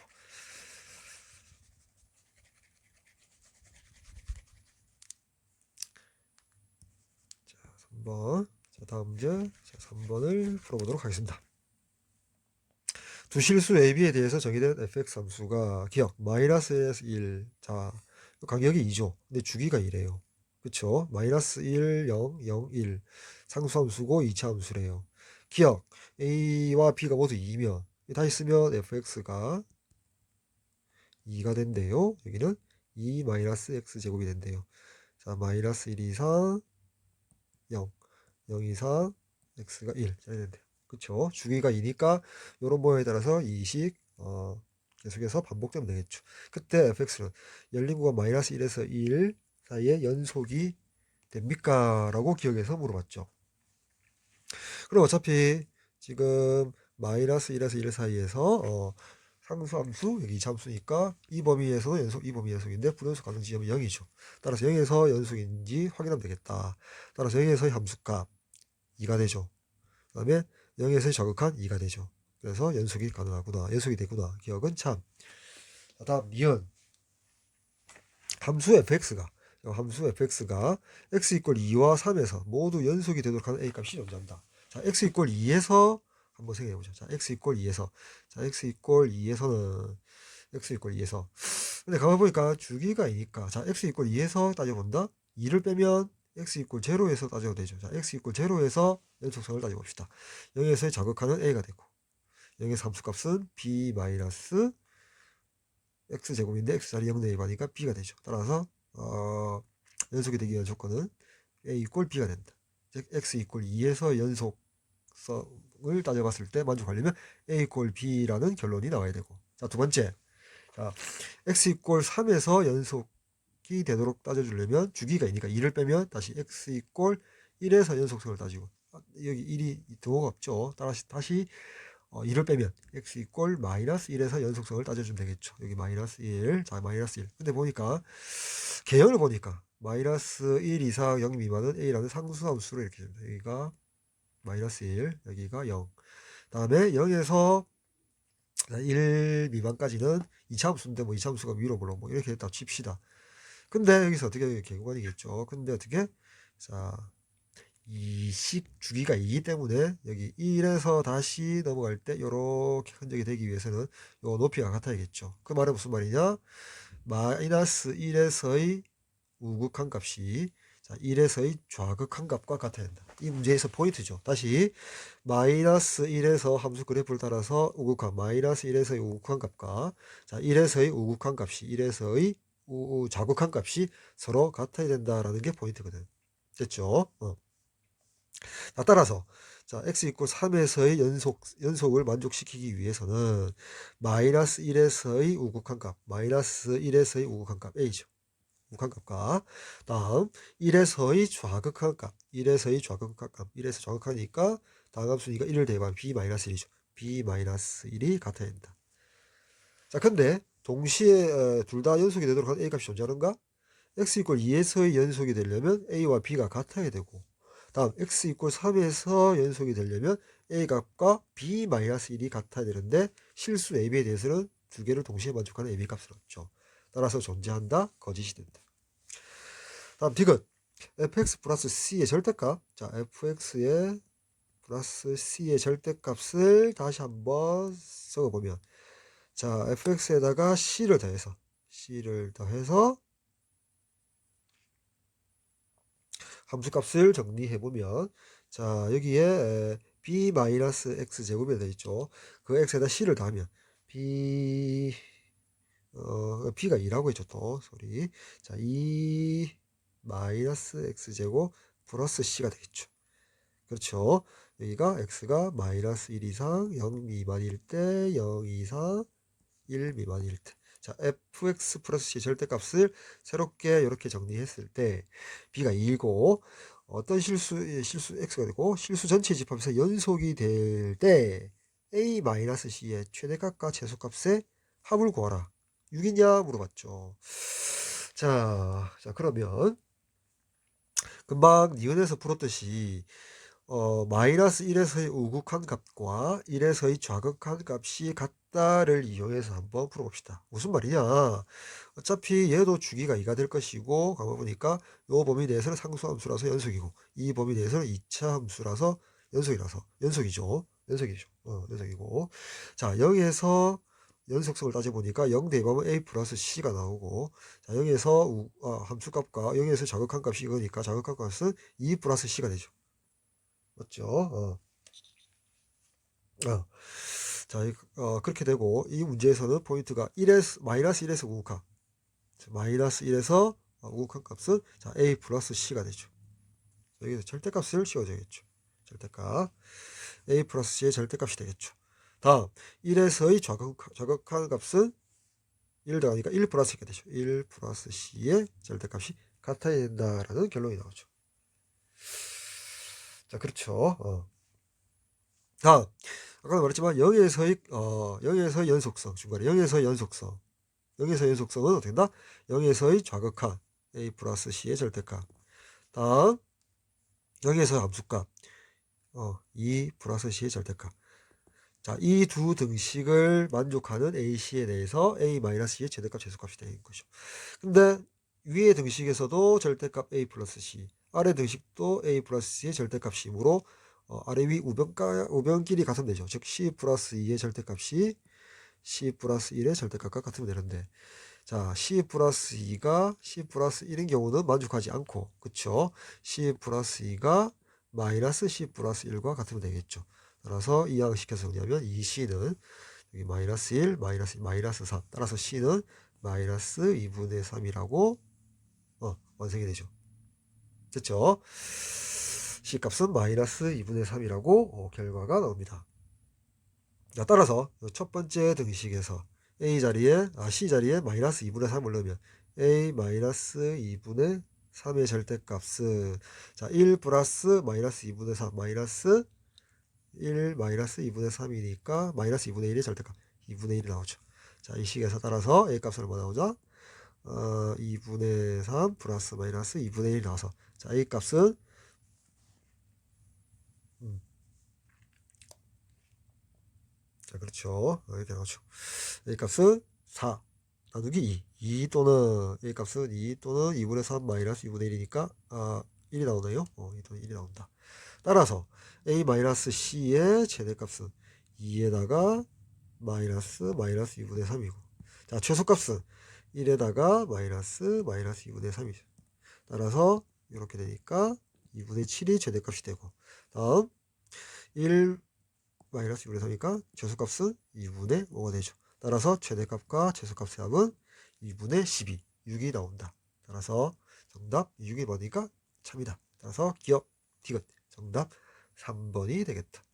자, 3번. 자, 다음 문제. 자, 3번을 풀어보도록 하겠습니다. 두 실수 AB에 대해서 정의된 fx 함수가 기억 마이너스에서 1. 자, 간격이 2죠. 근데 주기가 2래요. 그쵸? 마이너스 1, 0, 0, 1. 상수함수고 2차 함수래요. 기억 A와 B가 모두 2면 다시 쓰면 fx가 2가 된대요. 여기는 2 마이너스 x제곱이 된대요. 자, 마이너스 1 이상 0, 0 이상 x가 1 자, 된대요. 그쵸? 주기가 2니까 요런 모양에 따라서 이식 계속해서 반복되면 되겠죠. 그때 fx는 열린 구간 마이너스 1에서 1 사이에 연속이 됩니까? 라고 기억해서 물어봤죠. 그럼 어차피 지금 마이너스 1에서 1 사이에서 상수함수 여기 2차함수니까 이 범위에서는 연속 이 범위 연속인데 불연속 가능 지점은 0이죠. 따라서 0에서 연속인지 확인하면 되겠다. 따라서 0에서의 함수값 2가 되죠. 그 다음에 0에서의 자극한 2가 되죠. 그래서 연속이 가능하구나. 연속이 되구나. 기억은 참. 다음 니은 함수 fx가 x 이퀄 2와 3에서 모두 연속이 되도록 하는 a값이 존재한다. 자, x 이퀄 2에서 한번 생각해보자. 자, x 이퀄 2에서 x 이퀄 2에서 근데 가만 보니까 주기가 2니까 자, x 이퀄 2에서 따져본다. 2를 빼면 x 이퀄 0에서 따져도 되죠. 자, x 이퀄 0에서 연속성을 따져봅시다. 0에서의 자극하는 a가 되고 0의 함수값은 b 마이너스 x제곱인데 x자리 0 대입하니까 b가 되죠. 따라서 연속이 되기 위한 조건은 a 이꼴 b가 된다. 즉 x 이꼴 2에서 연속성을 따져봤을 때 만족하려면 a 이꼴 b라는 결론이 나와야 되고 자, 두 번째 자, x 이꼴 3에서 연속이 되도록 따져주려면 주기가 2니까 2를 빼면 다시 x 이꼴 1에서 연속성을 따지고, 여기 1이 등호가 없죠. 다시 2를 빼면 x 이꼴 마이너스 1에서 연속성을 따져주면 되겠죠. 여기 마이너스 1, 자 마이너스 1. 근데 보니까 개형을 보니까 마이너스 1 이상 0 미만은 a라는 상수함수로 이렇게 됩니다. 여기가 마이너스 1, 여기가 0. 다음에 0에서 1 미만까지는 2차 함수인데 뭐 2차 함수가 위로 물론 뭐 이렇게 딱 칩시다. 근데 여기서 어떻게 개구간이겠죠. 근데 어떻게? 자, 이 식 주기가 2기 때문에 여기 1에서 다시 넘어갈 때 이렇게 흔적이 되기 위해서는 요 높이가 같아야겠죠. 그 말은 무슨 말이냐? 마이너스 1에서의 우극한 값이 1에서의 좌극한 값과 같아야 된다. 이 문제에서 포인트죠. 다시 마이너스 1에서 함수 그래프를 따라서 우극한 마이너스 1에서의 우극한 값과 1에서의 우극한 값이 1에서의 좌극한 값이 서로 같아야 된다라는 게 포인트거든. 됐죠? 따라서 x 이꼴 3에서의 연속을 만족시키기 위해서는 마이너스 1에서의 우극한 값, 마이너스 1에서의 우극한 값 a죠. 우극한 값과 다음 1에서의 좌극한 값, 1에서의 좌극한 값, 1에서 좌극하니까 다음 함수니까 1을 대입하면 b-1이죠. b-1이 같아야 된다. 자, 근데 동시에 둘 다 연속이 되도록 하는 a 값이 존재하는가? x 이꼴 2에서의 연속이 되려면 a와 b가 같아야 되고, 다음 x 이꼴 3에서 연속이 되려면 a 값과 b-1이 같아야 되는데 실수 ab에 대해서는 두 개를 동시에 만족하는 ab 값은 없죠. 따라서 존재한다, 거짓이 된다. 다음 디귿 fx 플러스 c의 절대값. 자, fx의 플러스 c의 절대값을 다시 한번 적어보면, 자, fx에다가 c를 더해서 함수값을 정리해보면, 자, 여기에 b-x제곱이 되어있죠. 그 x에다 c를 더하면 b가 2라고 했죠. 또 소리. 자, 2 마이너스 x제곱 플러스 c가 되겠죠. 그렇죠. 여기가 x가 마이너스 1 이상 0 미만일 때, 0 이상 1 미만일 때. 자, fx 플러스 c 절대값을 새롭게 이렇게 정리했을 때 b가 2고 어떤 실수 x가 되고 실수 전체 집합에서 연속이 될 때 a-c의 최대값과 최소값의 합을 구하라. 6이냐 물어봤죠. 자, 그러면 금방 니은에서 풀었듯이 마이너스 1에서의 우극한 값과 1에서의 좌극한 값이 같다를 이용해서 한번 풀어봅시다. 무슨 말이냐? 어차피 얘도 주기가 2가 될 것이고, 가만 보니까 요 범위 내에서는 상수함수라서 연속이고, 이 범위 내에서는 2차 함수라서 연속이죠. 연속이고. 자, 여기에서 연속성을 따져보니까 0 대입하면 a 플러스 c가 나오고, 자, 여기에서 함수값과 여기에서 좌극한 값이 이거니까 좌극한 값은 2 플러스 c가 되죠. 맞죠? 자, 그렇게 되고, 이 문제에서는 포인트가 마이너스 1에서 우극한, 마이너스 1에서 우극한 값은 자, a 플러스 c가 되죠. 여기서 절대값을 씌워줘야겠죠. 절대값. a 플러스 c의 절대값이 되겠죠. 다음, 1에서의 좌극한 값은 1 더하니까 1 플러스 c가 되죠. 1 플러스 c의 절대값이 같아야 된다라는 결론이 나오죠. 자, 그렇죠. 다음, 아까 말했지만 0에서의 연속성, 중간에 0에서의 연속성은 어떻게 된다? 0에서의 좌극한 a 플러스 c의 절대값. 다음 0에서의 함수값 2 플러스 c의 절대값. 자, 이 두 등식을 만족하는 ac에 대해서 a-c의 최대값 최소값이 되는 것이죠. 근데 위의 등식에서도 절대값 a 플러스 c, 아래 등식도 a 플러스 c의 절대값이므로 아래 위 우변끼리 같으면 되죠. 즉 c 플러스 2의 절대값이 c 플러스 1의 절대값과 같으면 되는데, 자, c 플러스 2가 c 플러스 1인 경우는 만족하지 않고, 그쵸? c 플러스 2가 마이너스 c 플러스 1과 같으면 되겠죠. 따라서 이항시켜서 정리하면 이 c는 여기 마이너스 1, 마이너스 3. 따라서 c는 마이너스 2분의 3이라고 완성이 되죠. 됐죠? C값은 마이너스 2분의 3이라고 결과가 나옵니다. 자, 따라서 첫 번째 등식에서 C 자리에 마이너스 2분의 3을 넣으면 A 마이너스 2분의 3의 절대값은 자, 1 플러스 마이너스 2분의 3 마이너스 1 마이너스 2분의 3이니까 마이너스 2분의 1의 절대값 2분의 1이 나오죠. 자, 이 식에서 따라서 A 값은 얼마 나오죠? 2분의 3 플러스 마이너스 2분의 1이 나와서 자, A 값은 자, 그렇죠. 이렇게 나오죠. A 값은 4 나누기 2 또는 A 값은 2 또는 2분의 3 마이너스 2분의 1이니까 1이 나오네요. 2 또는 1이 나온다. 따라서 A 마이너스 C의 최대값은 2에다가 마이너스 2분의 3이고 자, 최소값은 1에다가 마이너스 2분의 3이죠. 따라서 이렇게 되니까 2분의 7이 최대값이 되고 다음 1 마이너스 2분의 3이니까 최소값은 2분의 5가 되죠. 따라서 최대값과 최소값의 합은 2분의 12, 6이 나온다. 따라서 정답 6이 뭐니까 참이다. 따라서 기억, 디귿 정답 3번이 되겠다.